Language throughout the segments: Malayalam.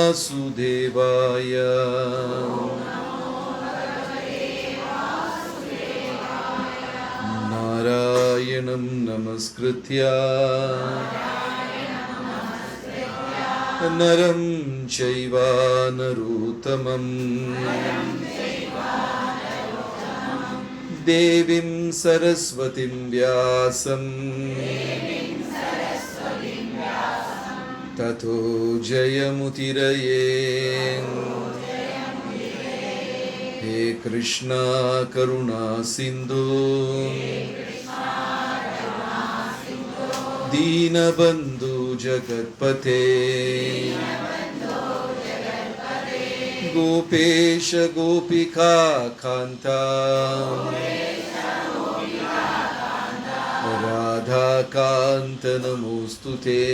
വാസുദേവായ. നാരായണം നമസ്കൃത്യ നരം ചൈവ നരോത്തമം ദേവീം സരസ്വതീം വ്യാസം തതോ ജയമുതിരയേ. ഹേ കൃഷ്ണ കരുണാ സിന്ധു ദീനബന്ധു ജഗത്പതേ ഗോപേശ ഗോപികാ കാന്ത രാധാകാന്ത നമോസ്തുതേ.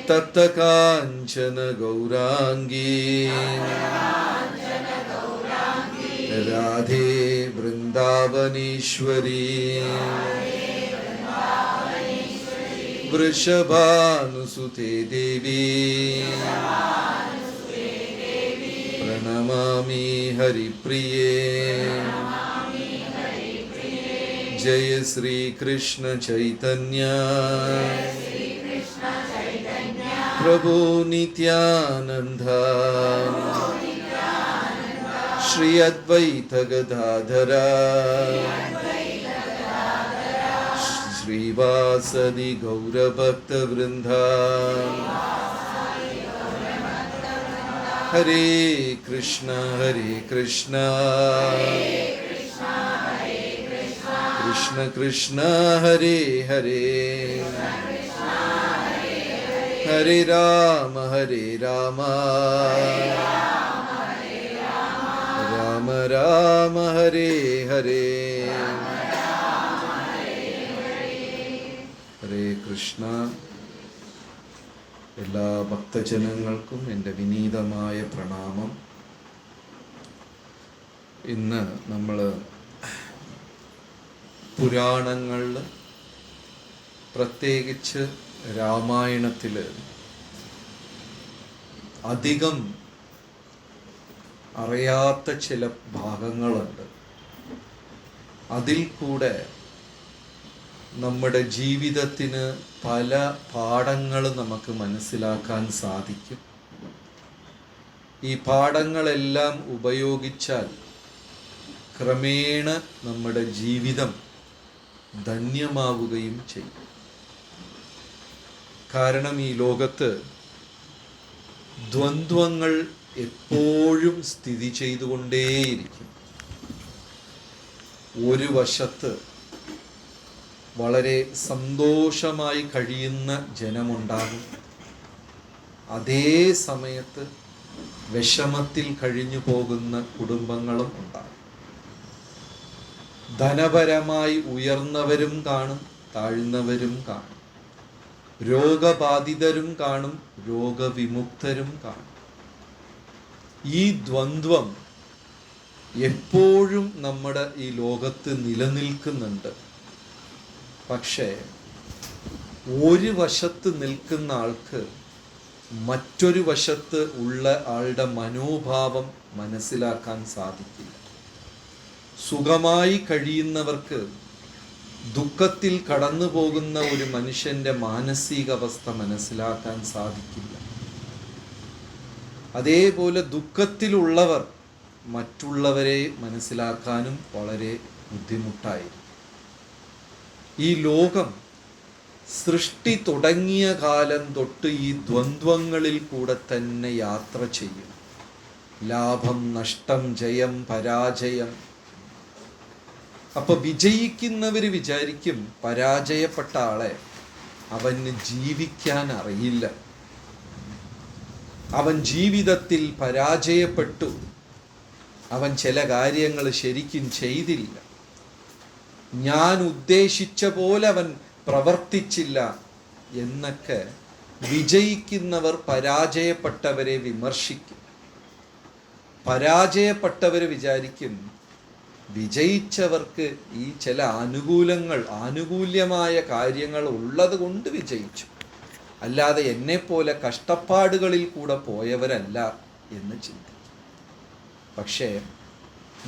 തപ്തകാഞ്ചന ഗൗരാംഗീ രാധേ വൃന്ദാവനീശ്വരീ വൃഷഭാനുസുതേ ദേവി പ്രണമാമി ഹരിപ്രിയേ. ജയ ശ്രീ കൃഷ്ണ ചൈതന്യ പ്രഭു നിത്യാനന്ദ ശ്രീ അദ്വൈത ഗദാധര ശ്രീവാസദി ഗൗരഭക്തവൃന്ദ. ഹരേ കൃഷ്ണ കൃഷ്ണ കൃഷ്ണ ഹരേ ഹരേ ഹരേ രാമ രാമ രാമ ഹരേ ഹരേ. ഹരേ കൃഷ്ണ. എല്ലാ ഭക്തജനങ്ങൾക്കും എൻ്റെ വിനീതമായ പ്രണാമം. ഇന്ന് നമ്മൾ പുരാണങ്ങളിൽ, പ്രത്യേകിച്ച് രാമായണത്തിൽ അധികം അറിയാത്ത ചില ഭാഗങ്ങളുണ്ട്. അതിൽ കൂടെ നമ്മുടെ ജീവിതത്തിന് പല പാഠങ്ങൾ നമുക്ക് മനസ്സിലാക്കാൻ സാധിക്കും. ഈ പാഠങ്ങളെല്ലാം ഉപയോഗിച്ചാൽ ക്രമേണ നമ്മുടെ ജീവിതം ധന്യമാവുകയും ചെയ്യും. കാരണം ഈ ലോകത്ത് ദ്വന്ദ്വങ്ങൾ എപ്പോഴും സ്ഥിതി ചെയ്തുകൊണ്ടേയിരിക്കും. ഒരു വശത്ത് വളരെ സന്തോഷമായി കഴിയുന്ന ജനമുണ്ടാകും, അതേ സമയത്ത് വിഷമത്തിൽ കഴിഞ്ഞു പോകുന്ന കുടുംബങ്ങളും ഉണ്ടാകും. ധനപരമായി ഉയർന്നവരും കാണും, താഴ്ന്നവരും കാണും. രോഗബാധിതരും കാണും, രോഗവിമുക്തരും കാണും. ഈ ദ്വന്ദ്വം എപ്പോഴും നമ്മുടെ ഈ ലോകത്ത് നിലനിൽക്കുന്നുണ്ട്. പക്ഷേ ഒരു വശത്ത് നിൽക്കുന്ന ആൾക്ക് മറ്റൊരു വശത്ത് ഉള്ള ആളുടെ മനോഭാവം മനസ്സിലാക്കാൻ സാധിക്കില്ല. സുഖമായി കഴിയുന്നവർക്ക് ദുഃഖത്തിൽ കടന്നു പോകുന്ന ഒരു മനുഷ്യൻ്റെ മാനസികാവസ്ഥ മനസ്സിലാക്കാൻ സാധിക്കില്ല. അതേപോലെ ദുഃഖത്തിലുള്ളവർ മറ്റുള്ളവരെ മനസ്സിലാക്കാനും വളരെ ബുദ്ധിമുട്ടായിരിക്കും. ഈ ലോകം സൃഷ്ടി തുടങ്ങിയ കാലം തൊട്ട് ഈ ദ്വന്ദ്വങ്ങളിൽ കൂടെ തന്നെ യാത്ര ചെയ്യും. ലാഭം, നഷ്ടം, ജയം, പരാജയം. അപ്പൊ വിജയിക്കുന്നവർ വിചാരിക്കും പരാജയപ്പെട്ട ആളെ അവന് ജീവിക്കാൻ അറിയില്ല, അവൻ ജീവിതത്തിൽ പരാജയപ്പെട്ടു, അവൻ ചില കാര്യങ്ങൾ ശരിക്കും ചെയ്തില്ല, ഞാൻ ഉദ്ദേശിച്ച പോലെ അവൻ പ്രവർത്തിച്ചില്ല എന്നൊക്കെ വിജയിക്കുന്നവർ പരാജയപ്പെട്ടവരെ വിമർശിക്കും. പരാജയപ്പെട്ടവർ വിചാരിക്കും വിജയിച്ചവർക്ക് ഈ ചില ആനുകൂല്യമായ കാര്യങ്ങൾ ഉള്ളത് കൊണ്ട് വിജയിച്ചു, അല്ലാതെ എന്നെപ്പോലെ കഷ്ടപ്പാടുകളിൽ കൂടെ പോയവരല്ല എന്ന് ചിന്തിക്കും. പക്ഷേ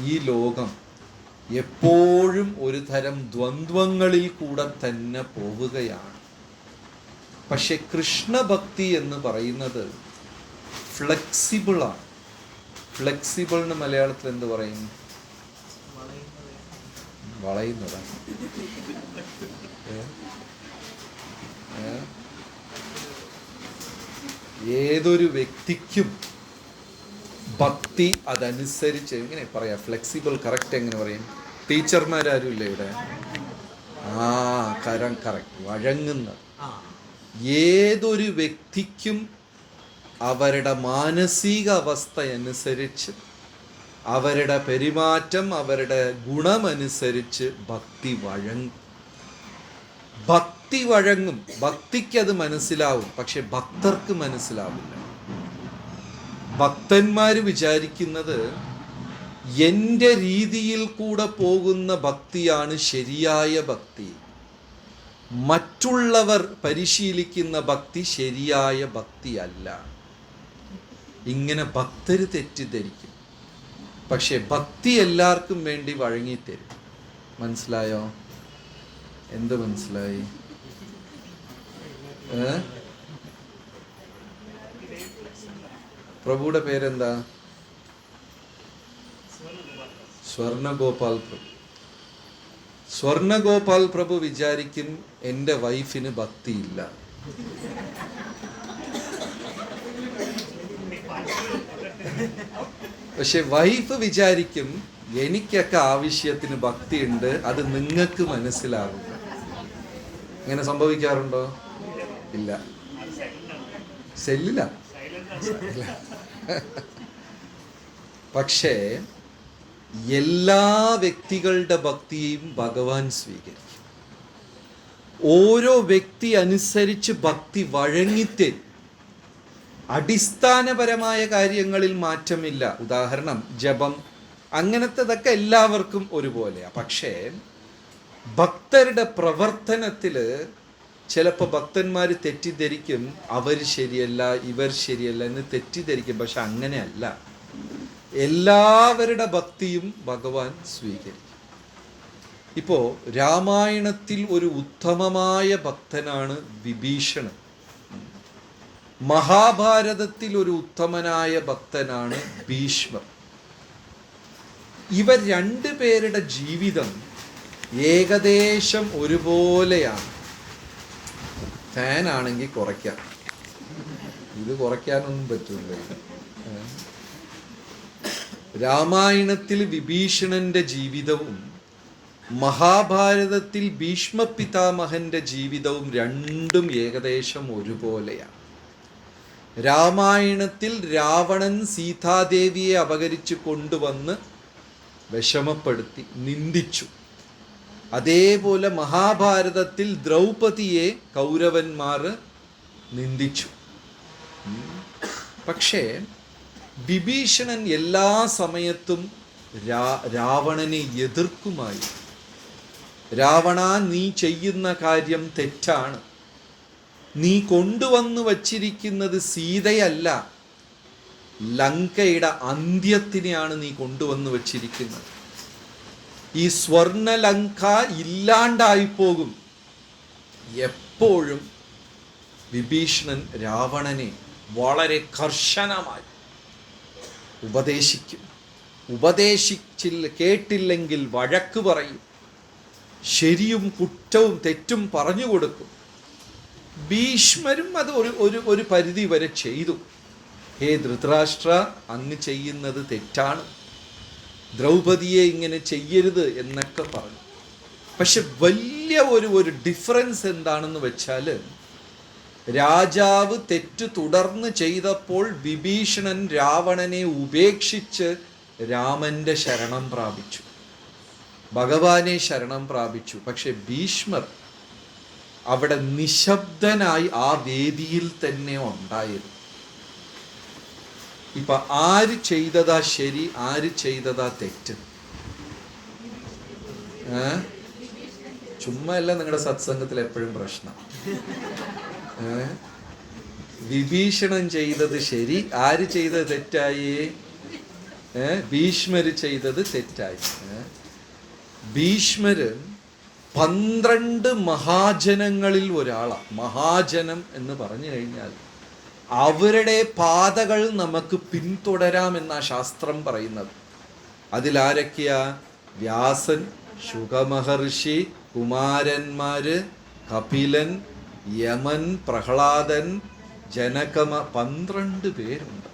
ഈ ലോകം എപ്പോഴും ഒരു തരം ദ്വന്ദ്വങ്ങളിൽ കൂടെ തന്നെ പോവുകയാണ്. പക്ഷെ കൃഷ്ണഭക്തി എന്ന് പറയുന്നത് ഫ്ലെക്സിബിളാണ്. ഫ്ലെക്സിബിൾ എന്ന് മലയാളത്തിൽ എന്ത് പറയും? വളയുന്നതാണ്. ഏതൊരു വ്യക്തിക്കും ഭക്തി അതനുസരിച്ച് എങ്ങനെ പറയാം? ഫ്ലെക്സിബിൾ കറക്റ്റ് എങ്ങനെ പറയും? ടീച്ചർമാരും ഇല്ല ഇവിടെ? കറക്റ്റ്, വഴങ്ങുന്ന. ഏതൊരു വ്യക്തിക്കും അവരുടെ മാനസിക അവസ്ഥ അനുസരിച്ച്, അവരുടെ പെരുമാറ്റം, അവരുടെ ഗുണമനുസരിച്ച് ഭക്തി വഴങ്ങും. ഭക്തി വഴങ്ങും. ഭക്തിക്കത് മനസ്സിലാവും, പക്ഷെ ഭക്തർക്ക് മനസ്സിലാവില്ല. ഭക്തന്മാർ വിചാരിക്കുന്നത് എൻ്റെ രീതിയിൽ കൂടെ പോകുന്ന ഭക്തിയാണ് ശരിയായ ഭക്തി, മറ്റുള്ളവർ പരിശീലിക്കുന്ന ഭക്തി ശരിയായ ഭക്തിയല്ല. ഇങ്ങനെ ഭക്തർ തെറ്റിദ്ധരിക്കും. പക്ഷെ ഭക്തി എല്ലാവർക്കും വേണ്ടി വഴങ്ങിത്തരും. മനസ്സിലായോ? എന്ത് മനസ്സിലായി? പ്രഭുയുടെ പേരെന്താ? സ്വർണഗോപാൽ പ്രഭു. സ്വർണഗോപാൽ പ്രഭു വിചാരിക്കും എൻ്റെ വൈഫിന് ഭക്തിയില്ല. പക്ഷെ വൈഫ് വിചാരിക്കും എനിക്കൊക്കെ ആവശ്യത്തിന് ഭക്തിയുണ്ട്, അത് നിങ്ങൾക്ക് മനസ്സിലാകും. ഇങ്ങനെ സംഭവിക്കാറുണ്ടോ? ഇല്ല. സെല്ലില്ല. പക്ഷേ എല്ലാ വ്യക്തികളുടെ ഭക്തിയും ഭഗവാൻ സ്വീകരിക്കും. ഓരോ വ്യക്തി അനുസരിച്ച് ഭക്തി വഴങ്ങിത്തരും. അടിസ്ഥാനപരമായ കാര്യങ്ങളിൽ മാറ്റമില്ല. ഉദാഹരണം ജപം, അങ്ങനത്തതൊക്കെ എല്ലാവർക്കും ഒരുപോലെയാണ്. പക്ഷേ ഭക്തരുടെ പ്രവർത്തനത്തിൽ ചിലപ്പോൾ ഭക്തന്മാർ തെറ്റിദ്ധരിക്കും, അവർ ശരിയല്ല, ഇവർ ശരിയല്ല എന്ന് തെറ്റിദ്ധരിക്കും. പക്ഷെ അങ്ങനെയല്ല. എല്ലാവരുടെ ഭക്തിയും ഭഗവാൻ സ്വീകരിക്കും. ഇപ്പോൾ രാമായണത്തിൽ ഒരു ഉത്തമമായ ഭക്തനാണ് വിഭീഷണൻ. മഹാഭാരതത്തിൽ ഒരു ഉത്തമനായ ഭക്തനാണ് ഭീഷ്മർ. ഇവർ രണ്ടുപേരുടെ ജീവിതം ഏകദേശം ഒരുപോലെയാണ്. ഫാനാണെങ്കിൽ കുറയ്ക്കാം, ഇത് കുറയ്ക്കാനൊന്നും പറ്റില്ല. രാമായണത്തിൽ വിഭീഷണന്റെ ജീവിതവും മഹാഭാരതത്തിൽ ഭീഷ്മ പിതാമഹന്റെ ജീവിതവും രണ്ടും ഏകദേശം ഒരുപോലെയാണ്. രാമായണത്തിൽ രാവണൻ സീതാദേവിയെ അപഹരിച്ചു കൊണ്ടുവന്ന് വിഷമപ്പെടുത്തി നിന്ദിച്ചു. അതേപോലെ മഹാഭാരതത്തിൽ ദ്രൗപദിയെ കൗരവന്മാർ നിന്ദിച്ചു. പക്ഷേ വിഭീഷണൻ എല്ലാ സമയത്തും രാവണനെ എതിർക്കുമായി. രാവണ, നീ ചെയ്യുന്ന കാര്യം തെറ്റാണ്. നീ കൊണ്ടുവന്നു വച്ചിരിക്കുന്നത് സീതയല്ല, ലങ്കയുടെ അന്ത്യത്തിനെയാണ് നീ കൊണ്ടുവന്നു വച്ചിരിക്കുന്നത്. ഈ സ്വർണലങ്ക ഇല്ലാണ്ടായിപ്പോകും. എപ്പോഴും വിഭീഷണൻ രാവണനെ വളരെ കർശനമായി ഉപദേശിക്കും. കേട്ടില്ലെങ്കിൽ വഴക്ക് പറയും. ശരിയും കുറ്റവും തെറ്റും പറഞ്ഞു കൊടുക്കും. ഭീഷ്മരും അത് ഒരു പരിധി വരെ ചെയ്തു. ഹേ ധൃതരാഷ്ട്ര, അങ്ങ് ചെയ്യുന്നത് തെറ്റാണ്, ദ്രൗപദിയെ ഇങ്ങനെ ചെയ്യരുത് എന്നൊക്കെ പറഞ്ഞു. പക്ഷെ വലിയ ഒരു ഡിഫറൻസ് എന്താണെന്ന് വെച്ചാൽ, രാജാവ് തെറ്റ് തുടർന്ന് ചെയ്തപ്പോൾ വിഭീഷണൻ രാവണനെ ഉപേക്ഷിച്ച് രാമന്റെ ശരണം പ്രാപിച്ചു, ഭഗവാനെ ശരണം പ്രാപിച്ചു. പക്ഷെ ഭീഷ്മർ അവിടെ നിശബ്ദനായി ആ വേദിയിൽ തന്നെ ഉണ്ടായിരുന്നു. ഇപ്പൊ ആര് ചെയ്തതാ ശരി, ആര് ചെയ്തതാ തെറ്റ്? ചുമ്മാ അല്ല നിങ്ങളുടെ സത്സംഗത്തിൽ എപ്പോഴും പ്രശ്നം. വിഭീഷണൻ ചെയ്തത് ശരി, ആര് ചെയ്തത് തെറ്റായി? ഭീഷ്മര് ചെയ്തത് തെറ്റായി. ഭീഷ്മര് 12 മഹാജനങ്ങളിൽ ഒരാളാണ്. മഹാജനം എന്ന് പറഞ്ഞു കഴിഞ്ഞാൽ അവരുടെ പാതകൾ നമുക്ക് പിന്തുടരാമെന്നാ ശാസ്ത്രം പറയുന്നത്. അതിലാരൊക്കെയാ? വ്യാസൻ, ശുകമഹർഷി, കുമാരന്മാര്, കപിലൻ, യമൻ, പ്രഹ്ലാദൻ, ജനകമ, 12 പേരുണ്ട്.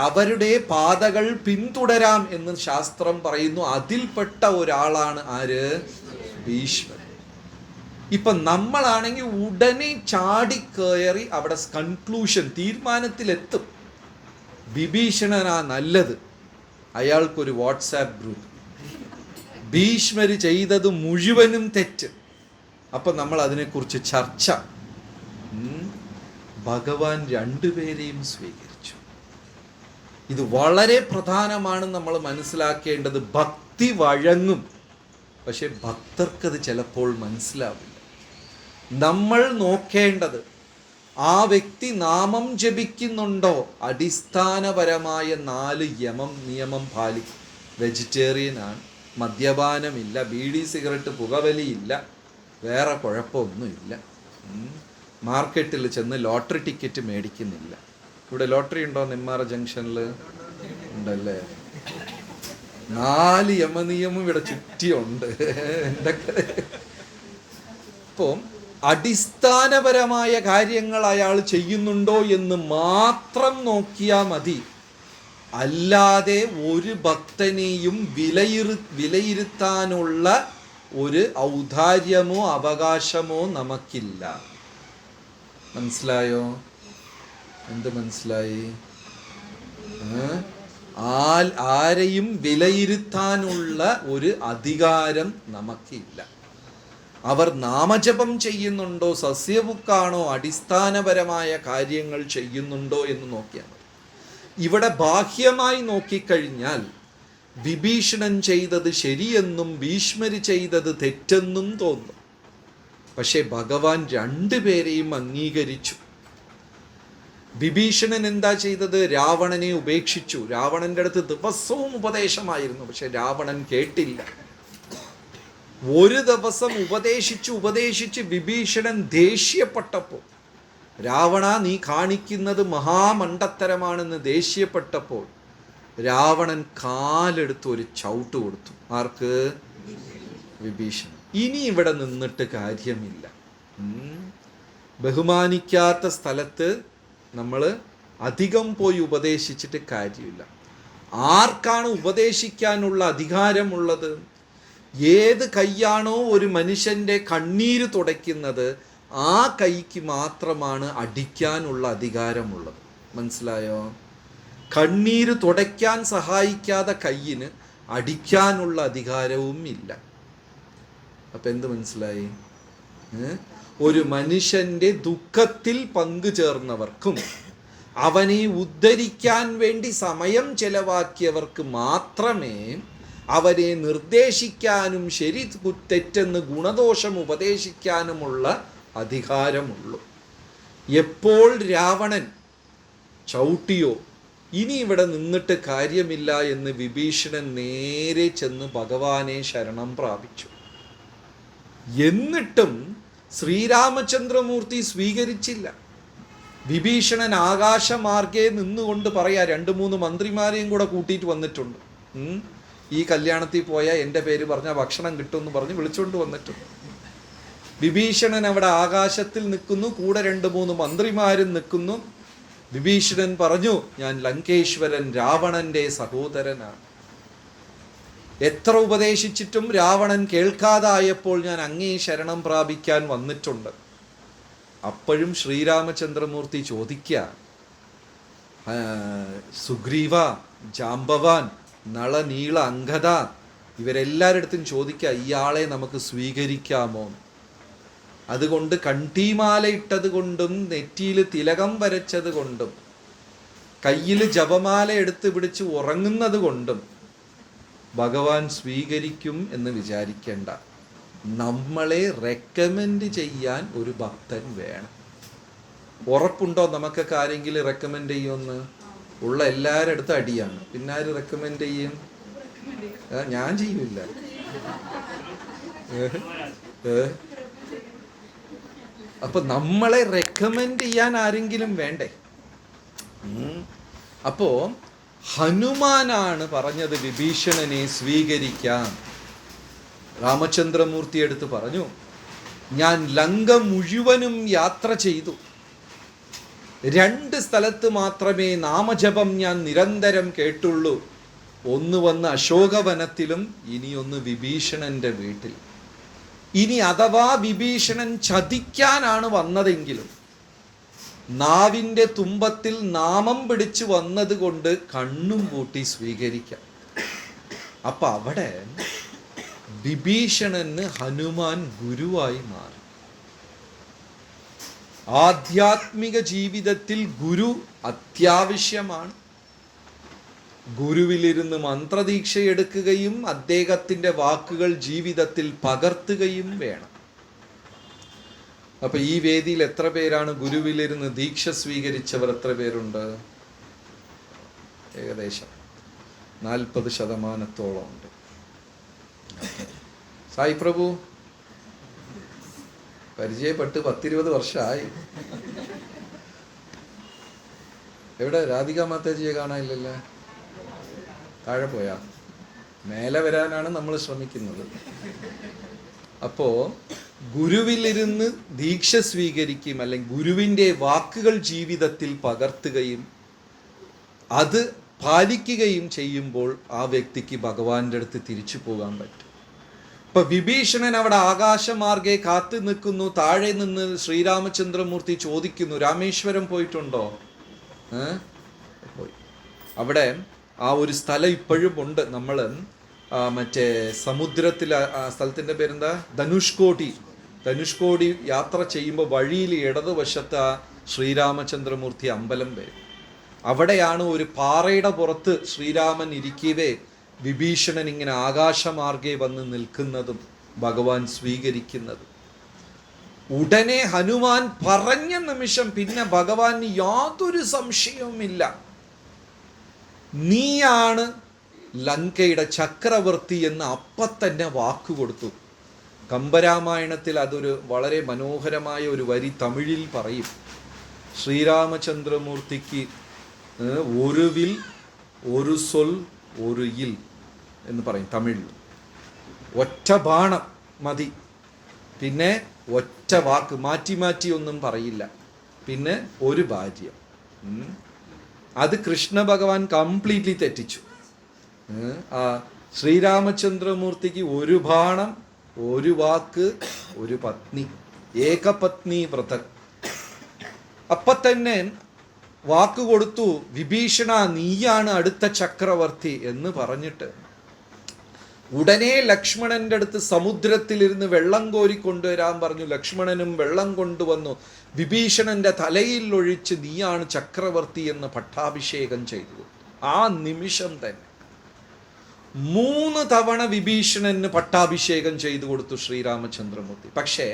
അവരുടെ പാതകൾ പിന്തുടരാം എന്ന് ശാസ്ത്രം പറയുന്നു. അതിൽപ്പെട്ട ഒരാളാണ് ആര്? ഭീഷ്മർ. ഇപ്പൊ നമ്മളാണെങ്കിൽ ഉടനെ ചാടിക്കയറി അവിടെ കൺക്ലൂഷൻ, തീരുമാനത്തിലെത്തും. വിഭീഷണനാ നല്ലത്, അയാൾക്കൊരു വാട്സാപ്പ് ഗ്രൂപ്പ്. ഭീഷ്മര് ചെയ്തത് മുഴുവനും തെറ്റ്, അപ്പൊ നമ്മൾ അതിനെക്കുറിച്ച് ചർച്ച. ഭഗവാൻ രണ്ടുപേരെയും സ്വീകരിച്ചു. ഇത് വളരെ പ്രധാനമാണ് നമ്മൾ മനസ്സിലാക്കേണ്ടത്. ഭക്തി വഴങ്ങും, പക്ഷെ ഭക്തർക്കത് ചിലപ്പോൾ മനസ്സിലാവില്ല. നമ്മൾ നോക്കേണ്ടത് ആ വ്യക്തി നാമം ജപിക്കുന്നുണ്ടോ, അടിസ്ഥാനപരമായ 4 നിയമം പാലിക്കും. വെജിറ്റേറിയനാണ്, മദ്യപാനമില്ല, ബീഡി സിഗരറ്റ് പുകവലിയില്ല, വേറെ കുഴപ്പമൊന്നുമില്ല, മാർക്കറ്റിൽ ചെന്ന് ലോട്ടറി ടിക്കറ്റ് മേടിക്കുന്നില്ല. ഇവിടെ ലോട്ടറി ഉണ്ടോ? നെന്മാറ ജംഗ്ഷനിൽ ഉണ്ടല്ലേ. 4 യമനിയമം ഇവിടെ ചുറ്റിയുണ്ട്. എന്തൊക്കെ ഇപ്പം അടിസ്ഥാനപരമായ കാര്യങ്ങൾ അയാൾ ചെയ്യുന്നുണ്ടോ എന്ന് മാത്രം നോക്കിയാൽ മതി. അല്ലാതെ ഒരു ഭക്തനെയും വിലയിരുത്താനുള്ള ഒരു ഔദാര്യമോ അവകാശമോ നമുക്കില്ല. മനസ്സിലായോ? എന്ത് മനസ്സിലായി? ആരെയും വിലയിരുത്താനുള്ള ഒരു അധികാരം നമുക്കില്ല. അവർ നാമജപം ചെയ്യുന്നുണ്ടോ, സസ്യബുക്കാണോ, അടിസ്ഥാനപരമായ കാര്യങ്ങൾ ചെയ്യുന്നുണ്ടോ എന്ന് നോക്കിയാൽ മതി. ഇവിടെ ബാഹ്യമായി നോക്കിക്കഴിഞ്ഞാൽ വിഭീഷണൻ ചെയ്തത് ശരിയെന്നും ഭീഷ്മര് ചെയ്തത് തെറ്റെന്നും തോന്നും. പക്ഷെ ഭഗവാൻ രണ്ടുപേരെയും അംഗീകരിച്ചു. വിഭീഷണൻ എന്താ ചെയ്തത്? രാവണനെ ഉപേക്ഷിച്ചു. രാവണന്റെ അടുത്ത് ദിവസവും ഉപദേശമായിരുന്നു, പക്ഷെ രാവണൻ കേട്ടില്ല. ഒരു ദിവസം ഉപദേശിച്ച് വിഭീഷണൻ ദേഷ്യപ്പെട്ടപ്പോൾ, രാവണ നീ കാണിക്കുന്നത് മഹാമണ്ഡത്തരമാണെന്ന് ദേഷ്യപ്പെട്ടപ്പോൾ രാവണൻ കാലെടുത്ത് ഒരു ചവിട്ട് കൊടുത്തു. ആർക്ക്? വിഭീഷണൻ. ഇനി ഇവിടെ നിന്നിട്ട് കാര്യമില്ല. ബഹുമാനിക്കാത്ത സ്ഥലത്ത് നമ്മൾ അധികം പോയി ഉപദേശിച്ചിട്ട് കാര്യമില്ല. ആർക്കാണ് ഉപദേശിക്കാനുള്ള അധികാരമുള്ളത്? ഏത് കൈയാണോ ഒരു മനുഷ്യൻ്റെ കണ്ണീര് തുടയ്ക്കുന്നത്, ആ കൈക്ക് മാത്രമാണ് അടിക്കാനുള്ള അധികാരമുള്ളത്. മനസ്സിലായോ? കണ്ണീര് തുടയ്ക്കാൻ സഹായിക്കാതെ കയ്യിന് അടിക്കാനുള്ള അധികാരവും ഇല്ല. അപ്പം എന്ത് മനസ്സിലായി? ഒരു മനുഷ്യൻ്റെ ദുഃഖത്തിൽ പങ്കുചേർന്നവർക്കും അവനെ ഉദ്ധരിക്കാൻ വേണ്ടി സമയം ചെലവാക്കിയവർക്ക് മാത്രമേ അവരെ നിർദ്ദേശിക്കാനും ശരി തെറ്റെന്ന് ഗുണദോഷം ഉപദേശിക്കാനുമുള്ള അധികാരമുള്ളൂ. എപ്പോൾ രാവണൻ ചവിട്ടിയോ ഇനി ഇവിടെ നിന്നിട്ട് കാര്യമില്ല എന്ന് വിഭീഷണൻ നേരെ ചെന്ന് ഭഗവാനെ ശരണം പ്രാപിച്ചു. എന്നിട്ടും ശ്രീരാമചന്ദ്രമൂർത്തി സ്വീകരിച്ചില്ല. വിഭീഷണൻ ആകാശമാർഗേ നിന്നുകൊണ്ട് പറയാ, 2-3 മന്ത്രിമാരെയും കൂടെ കൂട്ടിയിട്ട് വന്നിട്ടുണ്ട്. ഈ കല്യാണത്തിൽ പോയാൽ എൻ്റെ പേര് പറഞ്ഞാൽ ഭക്ഷണം കിട്ടുമെന്ന് പറഞ്ഞ് വിളിച്ചുകൊണ്ട് വന്നിട്ടുണ്ട്. വിഭീഷണൻ അവിടെ ആകാശത്തിൽ നിൽക്കുന്നു, കൂടെ 2-3 മന്ത്രിമാരും നിൽക്കുന്നു. വിഭീഷണൻ പറഞ്ഞു, ഞാൻ ലങ്കേശ്വരൻ രാവണന്റെ സഹോദരനാണ്. എത്ര ഉപദേശിച്ചിട്ടും രാവണൻ കേൾക്കാതായപ്പോൾ ഞാൻ അങ്ങേ ശരണം പ്രാപിക്കാൻ വന്നിട്ടുണ്ട്. അപ്പോഴും ശ്രീരാമചന്ദ്രമൂർത്തി ചോദിക്കുക, സുഗ്രീവ, ജാംബവാൻ, നള, നീള, അംഗദ ഇവരെല്ലാവരുടെടുത്തും ചോദിക്കുക, ഇയാളെ നമുക്ക് സ്വീകരിക്കാമോ? അതുകൊണ്ട് കണ്ടീമാല ഇട്ടത് കൊണ്ടും നെറ്റിയിൽ തിലകം വരച്ചത് കൊണ്ടും കയ്യിൽ ജപമാല എടുത്ത് പിടിച്ച് ഉറങ്ങുന്നത് കൊണ്ടും ഭഗവാൻ സ്വീകരിക്കും എന്ന് ഉറപ്പുണ്ടോ നമുക്കൊക്കെ ആരെങ്കിലും റെക്കമെൻഡ് ചെയ്യുമെന്ന്? ഉള്ള എല്ലാവരുടെ അടുത്തും അടിയാണ്. പിന്നെ ആര് റെക്കമെൻഡ് ചെയ്യും? ഞാൻ ചെയ്യൂല. അപ്പൊ നമ്മളെ റെക്കമെൻഡ് ചെയ്യാൻ ആരെങ്കിലും വേണ്ടേ? അപ്പോ ഹനുമാനാണ് പറഞ്ഞത് വിഭീഷണനെ സ്വീകരിക്കാം. രാമചന്ദ്രമൂർത്തി എടുത്ത് പറഞ്ഞു, ഞാൻ ലങ്ക മുഴുവനും യാത്ര ചെയ്തു, 2 സ്ഥലത്ത് മാത്രമേ നാമജപം ഞാൻ നിരന്തരം കേട്ടുള്ളൂ. ഒന്ന് വന്ന് അശോകവനത്തിലും, ഇനിയൊന്ന് വിഭീഷണന്റെ വീട്ടിൽ. ഇനി അഥവാ വിഭീഷണൻ ചതിക്കാനാണ് വന്നതെങ്കിലും നാവിൻ്റെ തുമ്പത്തിൽ നാമം പിടിച്ചു വന്നത് കൊണ്ട് കണ്ണും പൂട്ടി സ്വീകരിക്കാം. അപ്പൊ അവിടെ വിഭീഷണന് ഹനുമാൻ ഗുരുവായി മാറി. ആധ്യാത്മിക ജീവിതത്തിൽ ഗുരു അത്യാവശ്യമാണ്. ഗുരുവിലിരുന്ന് മന്ത്രദീക്ഷയെടുക്കുകയും അദ്ദേഹത്തിൻ്റെ വാക്കുകൾ ജീവിതത്തിൽ പകർത്തുകയും വേണം. അപ്പൊ ഈ വേദിയിൽ എത്ര പേരാണ് ഗുരുവിലിരുന്ന് ദീക്ഷ സ്വീകരിച്ചവർ? എത്ര പേരുണ്ട്? ഏകദേശം 40% ഉണ്ട്. സായി പ്രഭു പരിചയപ്പെട്ട് 10-20 വർഷമായി. എവിടെ രാധിക മാതാജിയെ കാണാനില്ലല്ലേ? താഴെ പോയാ? മേലെ വരാനാണ് നമ്മൾ ശ്രമിക്കുന്നത്. അപ്പോ ഗുരുവിലിരുന്ന് ദീക്ഷ സ്വീകരിക്കും, അല്ലെങ്കിൽ ഗുരുവിൻ്റെ വാക്കുകൾ ജീവിതത്തിൽ പകർത്തുകയും അത് പാലിക്കുകയും ചെയ്യുമ്പോൾ ആ വ്യക്തിക്ക് ഭഗവാന്റെ അടുത്ത് തിരിച്ചു പോകാൻ പറ്റും. ഇപ്പൊ വിഭീഷണൻ അവിടെ ആകാശമാർഗെ കാത്തു നിൽക്കുന്നു. താഴെ നിന്ന് ശ്രീരാമചന്ദ്രമൂർത്തി ചോദിക്കുന്നു, രാമേശ്വരം പോയിട്ടുണ്ടോ? പോയി. അവിടെ ആ ഒരു സ്ഥലം ഇപ്പോഴും ഉണ്ട്. നമ്മൾ മറ്റേ സമുദ്രത്തിൽ, ആ സ്ഥലത്തിൻ്റെ പേരെന്താ? ധനുഷ്കോടി യാത്ര ചെയ്യുമ്പോൾ വഴിയിൽ ഇടതുവശത്ത് ശ്രീരാമചന്ദ്രമൂർത്തി അമ്പലം വരും. അവിടെയാണ് ഒരു പാറയുടെ പുറത്ത് ശ്രീരാമൻ ഇരിക്കവേ വിഭീഷണൻ ഇങ്ങനെ ആകാശമാർഗെ വന്ന് നിൽക്കുന്നതും ഭഗവാൻ സ്വീകരിക്കുന്നതും. ഉടനെ ഹനുമാൻ പറഞ്ഞ നിമിഷം പിന്നെ ഭഗവാന് യാതൊരു സംശയവുമില്ല, നീയാണ് ലങ്കയുടെ ചക്രവർത്തി എന്ന് തന്നെ വാക്കുകൊടുത്തു. കമ്പരാമായണത്തിൽ അതൊരു വളരെ മനോഹരമായ ഒരു വരി തമിഴിൽ പറയും. ശ്രീരാമചന്ദ്രമൂർത്തിക്ക് ഒരു വിൽ, ഒരു സൊൽ, ഒരു ഇൽ എന്ന് പറയും തമിഴിൽ. ഒറ്റ ബാണം മതി, പിന്നെ ഒറ്റ വാക്ക്, മാറ്റി മാറ്റി ഒന്നും പറയില്ല, പിന്നെ ഒരു ഭാര്യ. അത് കൃഷ്ണ ഭഗവാൻ കംപ്ലീറ്റ്ലി തെറ്റിച്ചു. ശ്രീരാമചന്ദ്രമൂർത്തിക്ക് ഒരു ബാണം, ഒരു വാക്ക്, ഒരു പത്നി, ഏകപത്നി വ്രതൻ. അപ്പൊ തന്നെ വാക്ക് കൊടുത്തു, വിഭീഷണ നീയാണ് അടുത്ത ചക്രവർത്തി എന്ന് പറഞ്ഞിട്ട് ഉടനെ ലക്ഷ്മണന്റെ അടുത്ത് സമുദ്രത്തിലിരുന്ന് വെള്ളം കോരി കൊണ്ടുവരാൻ പറഞ്ഞു. ലക്ഷ്മണനും വെള്ളം കൊണ്ടുവന്നു. വിഭീഷണന്റെ തലയിൽ ഒഴിച്ച് നീയാണ് ചക്രവർത്തി എന്ന് പട്ടാഭിഷേകം ചെയ്തു. ആ നിമിഷം തന്നെ 3 തവണ വിഭീഷണന് പട്ടാഭിഷേകം ചെയ്തു കൊടുത്തു ശ്രീരാമചന്ദ്രമൂർത്തി. പക്ഷേ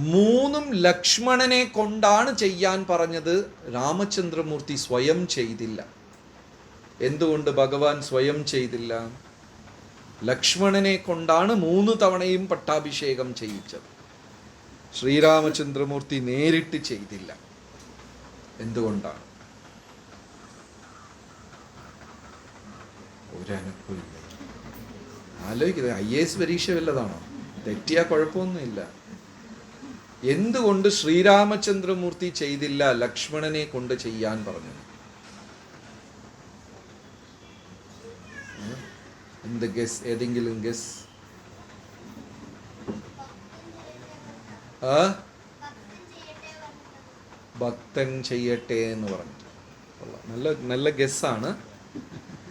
3ഉം ലക്ഷ്മണനെ കൊണ്ടാണ് ചെയ്യാൻ പറഞ്ഞത്. രാമചന്ദ്രമൂർത്തി സ്വയം ചെയ്തില്ല. എന്തുകൊണ്ട് ഭഗവാൻ സ്വയം ചെയ്തില്ല? ലക്ഷ്മണനെ കൊണ്ടാണ് 3 തവണയും പട്ടാഭിഷേകം ചെയ്യിച്ചത്. ശ്രീരാമചന്ദ്രമൂർത്തി നേരിട്ട് ചെയ്തില്ല. എന്തുകൊണ്ടാണ്? ഒരനുഭവമില്ല. ആലോചിക്കുന്നത് IAS പരീക്ഷ വല്ലതാണോ? തെറ്റിയാ കുഴപ്പമൊന്നുമില്ല. എന്തുകൊണ്ട് ശ്രീരാമചന്ദ്രമൂർത്തി ചെയ്തില്ല, ലക്ഷ്മണനെ കൊണ്ട് ചെയ്യാൻ പറഞ്ഞു? എന്ത് ഗസ്? ഏതെങ്കിലും ഗസ്? ഭക്തൻ ചെയ്യട്ടെ എന്ന് പറഞ്ഞിട്ട് നല്ല നല്ല ഗസ്സാണ്.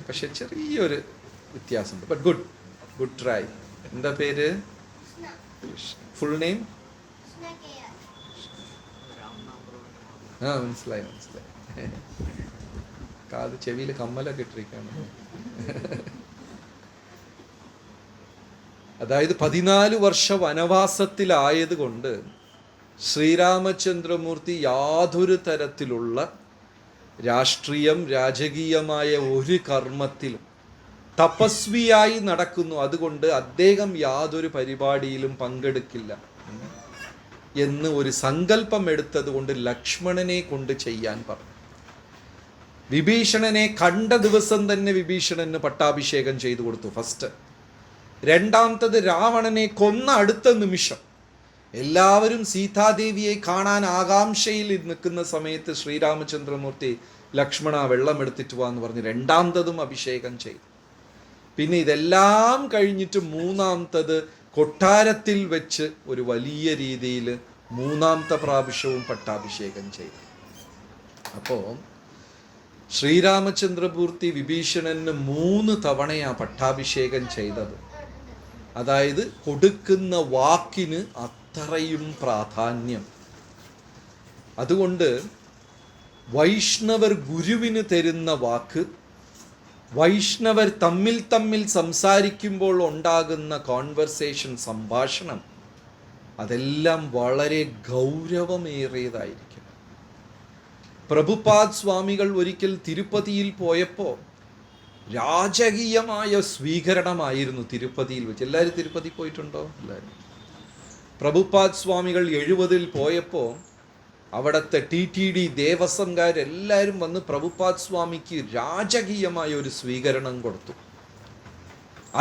പക്ഷെ ചെറിയൊരു വ്യത്യാസമുണ്ട്. But good try. എന്താ പേര്? Full name? മനസ്സിലായി. കാത് ചെവിയിൽ കമ്മലൊക്കെ ഇട്ടിരിക്കുകയാണ്. അതായത് 14 വർഷ വനവാസത്തിലായത് കൊണ്ട് ശ്രീരാമചന്ദ്രമൂർത്തി യാതൊരു തരത്തിലുള്ള രാഷ്ട്രീയം രാജകീയമായ ഒരു കർമ്മത്തിലും തപസ്വിയായി നടക്കുന്നു, അതുകൊണ്ട് അദ്ദേഹം യാതൊരു പരിപാടിയിലും പങ്കെടുക്കില്ല എന്ന് ഒരു സങ്കല്പം എടുത്തത് കൊണ്ട് ലക്ഷ്മണനെ കൊണ്ട് ചെയ്യാൻ പറഞ്ഞു. വിഭീഷണനെ കണ്ട ദിവസം തന്നെ വിഭീഷണന് പട്ടാഭിഷേകം ചെയ്തു കൊടുത്തു ഫസ്റ്റ്. രണ്ടാമത്തത് രാവണനെ കൊന്ന അടുത്ത നിമിഷം എല്ലാവരും സീതാദേവിയെ കാണാൻ ആകാംക്ഷയിൽ നിൽക്കുന്ന സമയത്ത് ശ്രീരാമചന്ദ്രമൂർത്തി ലക്ഷ്മണ വെള്ളം എടുത്തിട്ട് വാന്ന് പറഞ്ഞ് രണ്ടാമത്തതും അഭിഷേകം ചെയ്തു. പിന്നെ ഇതെല്ലാം കഴിഞ്ഞിട്ട് മൂന്നാമത്തത് കൊട്ടാരത്തിൽ വെച്ച് ഒരു വലിയ രീതിയിൽ മൂന്നാമത്തെ പ്രാവശ്യവും പട്ടാഭിഷേകം ചെയ്തു. അപ്പോൾ ശ്രീരാമചന്ദ്രമൂർത്തി വിഭീഷണന് 3 തവണയാണ് പട്ടാഭിഷേകം ചെയ്തത്. അതായത് കൊടുക്കുന്ന വാക്കിന് അത്രയും പ്രാധാന്യം. അതുകൊണ്ട് വൈഷ്ണവർ ഗുരുവിന് തരുന്ന വാക്ക്, വൈഷ്ണവർ തമ്മിൽ സംസാരിക്കുമ്പോൾ ഉണ്ടാകുന്ന കോൺവെർസേഷൻ, സംഭാഷണം, അതെല്ലാം വളരെ ഗൗരവമേറിയതായിരിക്കും. പ്രഭുപാദ് സ്വാമികൾ ഒരിക്കൽ തിരുപ്പതിയിൽ പോയപ്പോൾ രാജകീയമായ സ്വീകരണമായിരുന്നു തിരുപ്പതിയിൽ വെച്ച്. എല്ലാവരും തിരുപ്പതി പോയിട്ടുണ്ടോ? എല്ലാവരും. പ്രഭുപാദ് സ്വാമികൾ 70-ൽ പോയപ്പോൾ അവിടുത്തെ TTD ദേവസ്വംകാരെല്ലാവരും വന്ന് പ്രഭുപാദ് സ്വാമിക്ക് രാജകീയമായ ഒരു സ്വീകരണം കൊടുത്തു.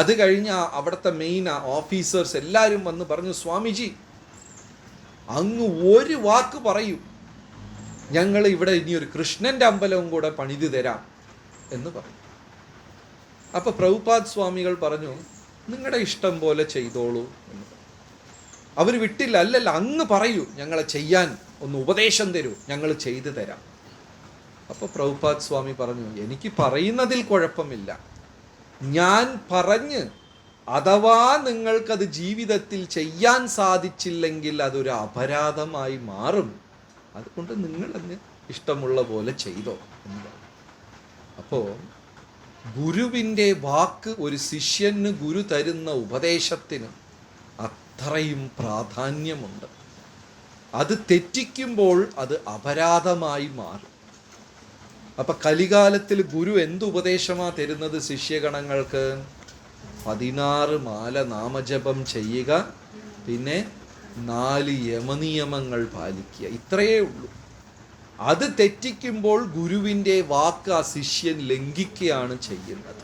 അത് കഴിഞ്ഞ് അവിടുത്തെ മെയിൻ ഓഫീസേഴ്സ് എല്ലാവരും വന്ന് പറഞ്ഞു, സ്വാമിജി അങ്ങ് ഒരു വാക്ക് പറയൂ, ഞങ്ങൾ ഇവിടെ ഇനി ഒരു കൃഷ്ണൻ്റെ അമ്പലവും കൂടെ പണിത് തരാം എന്ന് പറഞ്ഞു. അപ്പോൾ പ്രഭുപാദ് സ്വാമികൾ പറഞ്ഞു, നിങ്ങളുടെ ഇഷ്ടം പോലെ ചെയ്തോളൂ എന്ന് പറഞ്ഞു. അവർ വിട്ടില്ല. അല്ലല്ല, അങ്ങ് പറയൂ, ഞങ്ങളെ ചെയ്യാൻ ഒന്ന് ഉപദേശം തരൂ, ഞങ്ങൾ ചെയ്തു തരാം. അപ്പോൾ പ്രഭുപാദ് സ്വാമി പറഞ്ഞു, എനിക്ക് പറയുന്നതിൽ കുഴപ്പമില്ല, ഞാൻ പറഞ്ഞ് അഥവാ നിങ്ങൾക്കത് ജീവിതത്തിൽ ചെയ്യാൻ സാധിച്ചില്ലെങ്കിൽ അതൊരു അപരാധമായി മാറും, അതുകൊണ്ട് നിങ്ങളെന്ന് ഇഷ്ടമുള്ള പോലെ ചെയ്തോ എന്ന് പറഞ്ഞു. അപ്പോൾ ഗുരുവിൻ്റെ വാക്ക്, ഒരു ശിഷ്യന് ഗുരു തരുന്ന ഉപദേശത്തിന് അത്രയും പ്രാധാന്യമുണ്ട്. അത് തെറ്റിക്കുമ്പോൾ അത് അപരാധമായി മാറും. അപ്പം കലികാലത്തിൽ ഗുരു എന്തുപദേശമാണ് തരുന്നത് ശിഷ്യഗണങ്ങൾക്ക്? 16 മാല നാമജപം ചെയ്യുക, പിന്നെ 4 യമനിയമങ്ങൾ പാലിക്കുക, ഇത്രയേ ഉള്ളൂ. അത് തെറ്റിക്കുമ്പോൾ ഗുരുവിൻ്റെ വാക്ക് ആ ശിഷ്യൻ ലംഘിക്കുകയാണ് ചെയ്യുന്നത്.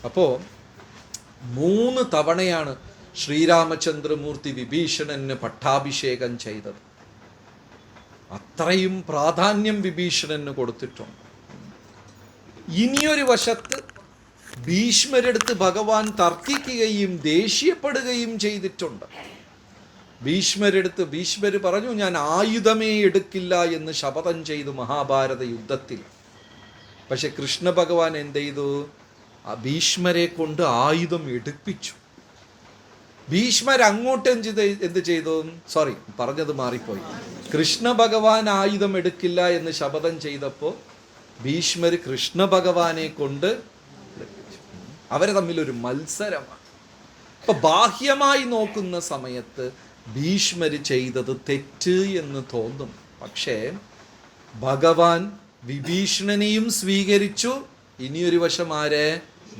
അപ്പോൾ 3 തവണയാണ് ശ്രീരാമചന്ദ്രമൂർത്തി വിഭീഷണന് പട്ടാഭിഷേകം ചെയ്തത്. അത്രയും പ്രാധാന്യം വിഭീഷണന് കൊടുത്തിട്ടുണ്ട്. ഇനിയൊരു വശത്ത് ഭീഷ്മരെടുത്ത് ഭഗവാൻ തർക്കിക്കുകയും ദേഷ്യപ്പെടുകയും ചെയ്തിട്ടുണ്ട്. ഭീഷ്മർ പറഞ്ഞു, ഞാൻ ആയുധമേ എടുക്കില്ല എന്ന് ശപഥം ചെയ്തു മഹാഭാരത യുദ്ധത്തിൽ. പക്ഷെ കൃഷ്ണ ഭഗവാൻ എന്ത് ചെയ്തു? ആ ഭീഷ്മരെ കൊണ്ട് ആയുധം എടുപ്പിച്ചു. ഭീഷ്മർ അങ്ങോട്ട് എന്ത് ചെയ്തു? സോറി, പറഞ്ഞത് മാറിപ്പോയി. കൃഷ്ണ ഭഗവാൻ ആയുധം എടുക്കില്ല എന്ന് ശപഥം ചെയ്തപ്പോൾ ഭീഷ്മർ കൃഷ്ണ ഭഗവാനെ കൊണ്ട് അവരെ തമ്മിലൊരു മത്സരമാണ്. അപ്പൊ ബാഹ്യമായി നോക്കുന്ന സമയത്ത് ഭീഷ്മർ ചെയ്തത് തെറ്റ് എന്ന് തോന്നും. പക്ഷേ ഭഗവാൻ വിഭീഷണനെയും സ്വീകരിച്ചു, ഇനിയൊരു വശം ആരെ?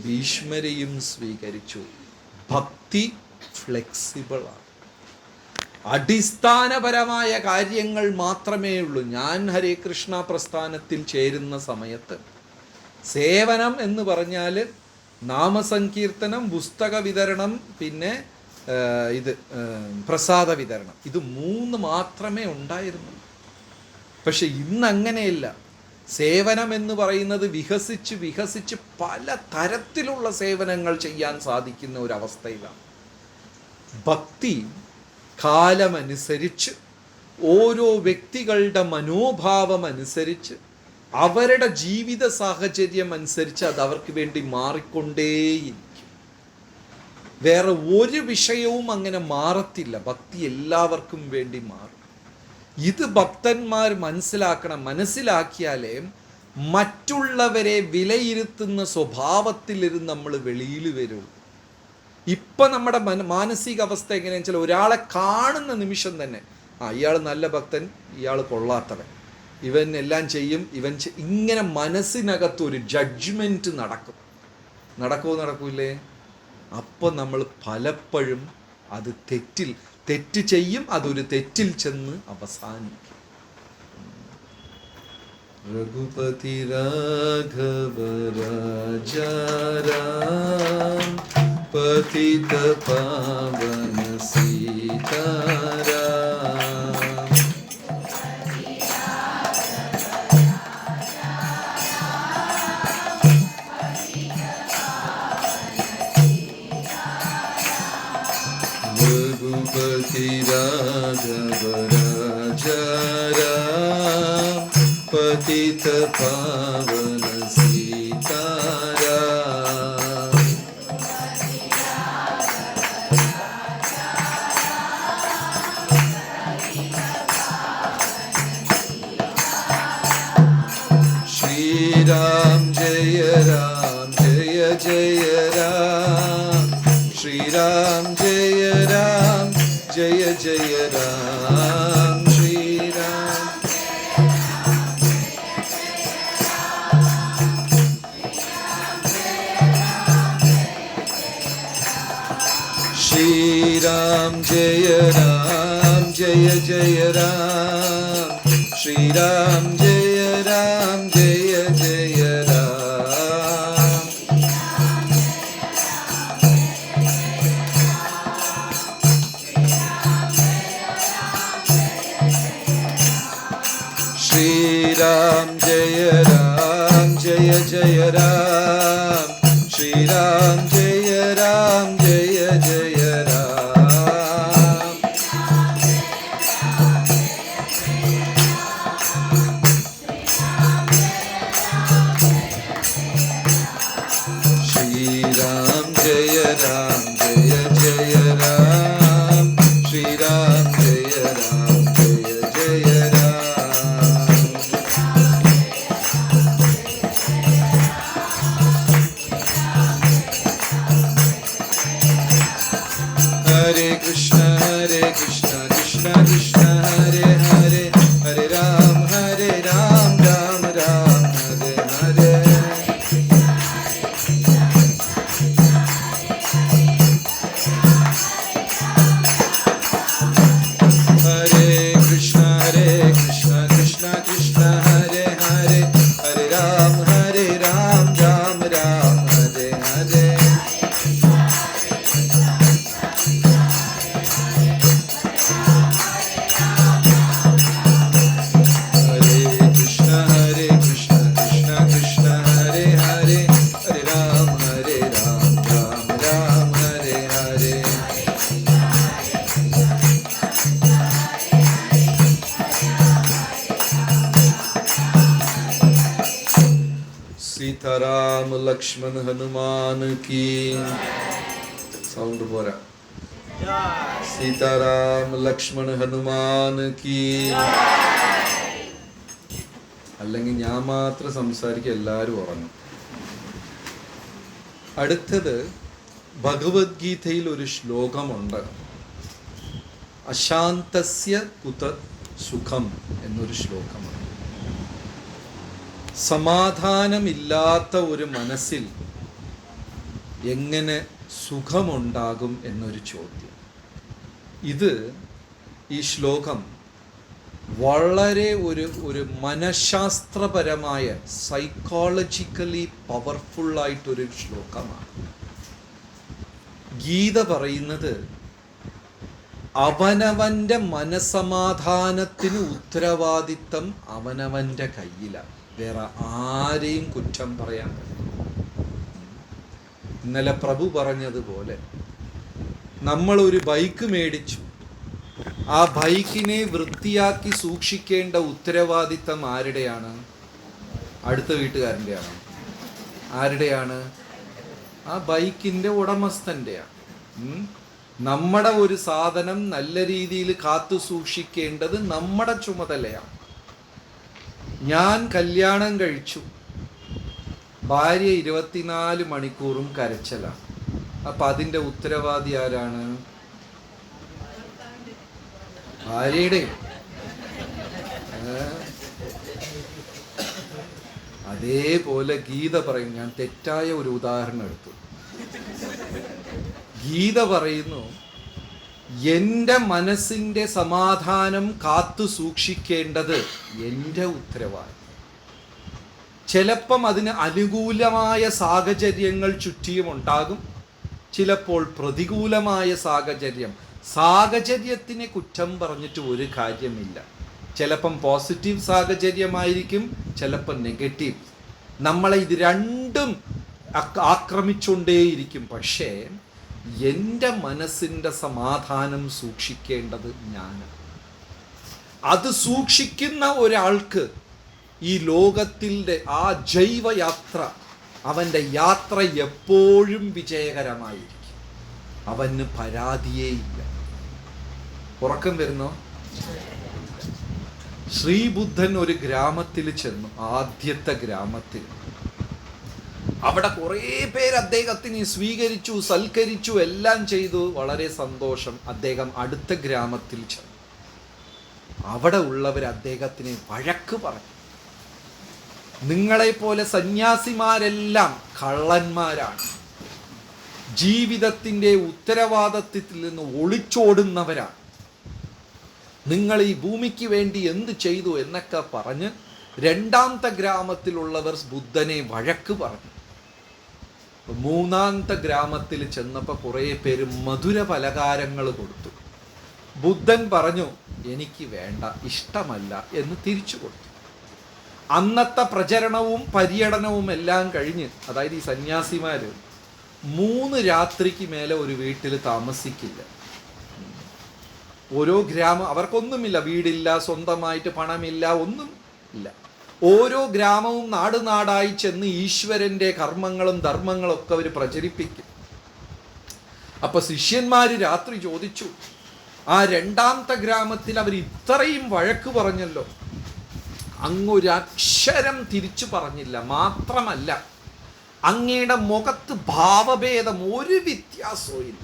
ഭീഷ്മരെയും സ്വീകരിച്ചു. ഭക്തി ഫ്ലെക്സിബിളാണ്. അടിസ്ഥാനപരമായ കാര്യങ്ങൾ മാത്രമേ ഉള്ളൂ. ഞാൻ ഹരേ കൃഷ്ണ പ്രസ്ഥാനത്തിൽ ചേരുന്ന സമയത്ത് സേവനം എന്ന് പറഞ്ഞാൽ നാമസങ്കീർത്തനം, പുസ്തക വിതരണം, പിന്നെ പ്രസാദ വിതരണം, ഇത് 3 മാത്രമേ ഉണ്ടായിരുന്നുള്ളൂ. പക്ഷെ ഇന്ന് അങ്ങനെയല്ല. സേവനം എന്ന് പറയുന്നത് വികസിച്ച് പല തരത്തിലുള്ള സേവനങ്ങൾ ചെയ്യാൻ സാധിക്കുന്ന ഒരവസ്ഥയിലാണ്. ഭക്തി കാലമനുസരിച്ച്, ഓരോ വ്യക്തികളുടെ മനോഭാവം അനുസരിച്ച്, അവരുടെ ജീവിത സാഹചര്യം അനുസരിച്ച് അത് അവർക്ക് വേണ്ടി മാറിക്കൊണ്ടേയിരിക്കും. വേറെ ഒരു വിഷയവും അങ്ങനെ മാറത്തില്ല. ഭക്തി എല്ലാവർക്കും വേണ്ടി മാറും. ഇത് ഭക്തന്മാർ മനസ്സിലാക്കണം. മനസ്സിലാക്കിയാലേ മറ്റുള്ളവരെ വിലയിരുത്തുന്ന സ്വഭാവത്തിലിരുന്ന് നമ്മൾ വെളിയിൽ വരുള്ളൂ. ഇപ്പം നമ്മുടെ മാനസിക അവസ്ഥ എങ്ങനെയാണെന്ന് വെച്ചാൽ ഒരാളെ കാണുന്ന നിമിഷം തന്നെ ഇയാൾ നല്ല ഭക്തൻ, ഇയാൾ കൊള്ളാത്തവൻ, ഇവൻ എല്ലാം ചെയ്യും, ഇങ്ങനെ മനസ്സിനകത്തൊരു ജഡ്ജ്മെൻറ്റ് നടക്കൂലേ? അപ്പം നമ്മൾ പലപ്പോഴും അത് തെറ്റ് ചെയ്യും, അതൊരു തെറ്റിൽ ചെന്ന് അവസാനിക്കും. രഘുപതി രാഘവ രാജാ രാം പതിത പാവന സീതാരാം. രഘുപതി രാഘവ രാജാ രാം പതിത പാവന സീതാരാം. श्रीराम जय राम जय जय राम, श्रीराम जय राम जय जय राम, श्रीराम श्रीराम जय राम जय जय राम, श्रीराम जय राम जय जय राम. श्रीराम जय राम जय जय राम, श्रीराम जय राम जय जय राम. श्रीराम जय राम जय जय राम, श्रीराम जय राम जय जय राम. हरे कृष्ण कृष्ण कृष्ण हरे हरे, हरे राम राम राम हरे हरे. हरे कृष्ण कृष्ण कृष्ण हरे हरे, हरे राम राम राम हरे हरे. हरे कृष्ण कृष्ण कृष्ण हरे हरे, हरे राम राम राम हरे हरे. सीताराम लक्ष्मण हनुमान की साउंड പോരാ. सीताराम लक्ष्मण हनुमान की. അല്ലെങ്കിൽ ഞാൻ മാത്രം സംസാരിക്കുക, എല്ലാവരും ഉറങ്ങും. അടുത്തത് ഭഗവത്ഗീതയിൽ ഒരു ശ്ലോകമുണ്ട്. അശാന്തസ്യ കുത സുഖം എന്നൊരു ശ്ലോകമാണ്. സമാധാനമില്ലാത്ത ഒരു മനസ്സിൽ എങ്ങനെ സുഖമുണ്ടാകും എന്നൊരു ചോദ്യം. ഇത് ഈ ശ്ലോകം വളരെ ഒരു മനഃശാസ്ത്രപരമായ സൈക്കോളജിക്കലി പവർഫുള്ളായിട്ടൊരു ശ്ലോകമാണ്. ഗീത പറയുന്നത് അവനവൻ്റെ മനസമാധാനത്തിന് ഉത്തരവാദിത്തം അവനവൻ്റെ കയ്യിലാണ്, വേറെ ആരെയും കുറ്റം പറയാൻ പറ്റില്ല. ഇന്നലെ പ്രഭു പറഞ്ഞതുപോലെ നമ്മളൊരു ബൈക്ക് മേടിച്ചു, ആ ബൈക്കിനെ വൃത്തിയാക്കി സൂക്ഷിക്കേണ്ട ഉത്തരവാദിത്തം ആരുടെയാണ്? അടുത്ത വീട്ടുകാരൻ്റെയാണ്. ആരുടെയാണ്? ആ ബൈക്കിൻ്റെ ഉടമസ്ഥൻ്റെയാണ്. നമ്മുടെ ഒരു സാധനം നല്ല രീതിയിൽ കാത്തു സൂക്ഷിക്കേണ്ടത് നമ്മുടെ ചുമതലയാണ്. ഞാൻ കല്യാണം കഴിച്ചു, ഭാര്യ 24 മണിക്കൂറും കരച്ചിലാണ്. അപ്പൊ അതിന്റെ ഉത്തരവാദി ആരാണ്? ഭാര്യയുടെ. അതേപോലെ ഗീത പറയും, ഞാൻ തെറ്റായ ഒരു ഉദാഹരണം എടുത്തു. ഗീത പറയുന്നു, എൻ്റെ മനസ്സിൻ്റെ സമാധാനം കാത്തു സൂക്ഷിക്കേണ്ടത് എൻ്റെ ഉത്തരവാദിത്വം. ചിലപ്പം അതിന് അനുകൂലമായ സാഹചര്യങ്ങൾ ചുറ്റിയും ഉണ്ടാകും, ചിലപ്പോൾ പ്രതികൂലമായ സാഹചര്യത്തിനെ കുറ്റം പറഞ്ഞിട്ട് ഒരു കാര്യമില്ല. ചിലപ്പം പോസിറ്റീവ് സാഹചര്യമായിരിക്കും, ചിലപ്പം നെഗറ്റീവ്. നമ്മളെ ഇത് രണ്ടും ആക്രമിച്ചുകൊണ്ടേയിരിക്കും. പക്ഷേ എൻ്റെ മനസ്സിൻ്റെ സമാധാനം സൂക്ഷിക്കേണ്ടത് ഞാൻ. അത് സൂക്ഷിക്കുന്ന ഒരാൾക്ക് ഈ ലോകത്തിൻ്റെ ആ ജൈവയാത്ര, അവൻ്റെ യാത്ര എപ്പോഴും വിജയകരമായിരിക്കും. അവന് പരാതിയേയില്ല. ഉറക്കം വരുന്നോ? ശ്രീബുദ്ധൻ ഒരു ഗ്രാമത്തിൽ ചെന്നു, ആദ്യത്തെ ഗ്രാമത്തിൽ. അവിടെ കുറേ പേര് അദ്ദേഹത്തിനെ സ്വീകരിച്ചു, സൽക്കരിച്ചു, എല്ലാം ചെയ്തു. വളരെ സന്തോഷം. അദ്ദേഹം അടുത്ത ഗ്രാമത്തിൽ ചെന്നു. അവിടെ ഉള്ളവർ അദ്ദേഹത്തിനെ വഴക്ക് പറഞ്ഞു. നിങ്ങളെപ്പോലെ സന്യാസിമാരെല്ലാം കള്ളന്മാരാണ്, ജീവിതത്തിൻ്റെ ഉത്തരവാദിത്വത്തിൽ നിന്ന് ഒളിച്ചോടുന്നവരാണ്, നിങ്ങൾ ഈ ഭൂമിക്ക് വേണ്ടി എന്ത് ചെയ്തു എന്നൊക്കെ പറഞ്ഞ് രണ്ടാമത്തെ ഗ്രാമത്തിലുള്ളവർ ബുദ്ധനെ വഴക്ക് പറഞ്ഞു. മൂന്നാമത്തെ ഗ്രാമത്തിൽ ചെന്നപ്പോൾ കുറേ പേര് മധുര പലഹാരങ്ങൾ കൊടുത്തു. ബുദ്ധൻ പറഞ്ഞു, എനിക്ക് വേണ്ട, ഇഷ്ടമല്ല എന്ന് തിരിച്ചു കൊടുത്തു. അന്നത്തെ പ്രചരണവും പര്യടനവും എല്ലാം കഴിഞ്ഞ്, അതായത് ഈ സന്യാസിമാര് 3 രാത്രിക്ക് മേലെ ഒരു വീട്ടിൽ താമസിക്കില്ല. ഓരോ ഗ്രാമം, അവർക്കൊന്നുമില്ല, വീടില്ല, സ്വന്തമായിട്ട് പണമില്ല, ഒന്നും ഇല്ല. ഓരോ ഗ്രാമവും നാടായി ചെന്ന് ഈശ്വരന്റെ കർമ്മങ്ങളും ധർമ്മങ്ങളും ഒക്കെ അവർ പ്രചരിപ്പിക്കും. അപ്പൊ ശിഷ്യന്മാര് രാത്രി ചോദിച്ചു, ആ രണ്ടാമത്തെ ഗ്രാമത്തിൽ അവർ ഇത്രയും വഴക്ക് പറഞ്ഞല്ലോ, അങ്ങൊരക്ഷരം തിരിച്ചു പറഞ്ഞില്ല. മാത്രമല്ല, അങ്ങയുടെ മുഖത്ത് ഭാവഭേദം ഒരു വ്യത്യാസവും ഇല്ല.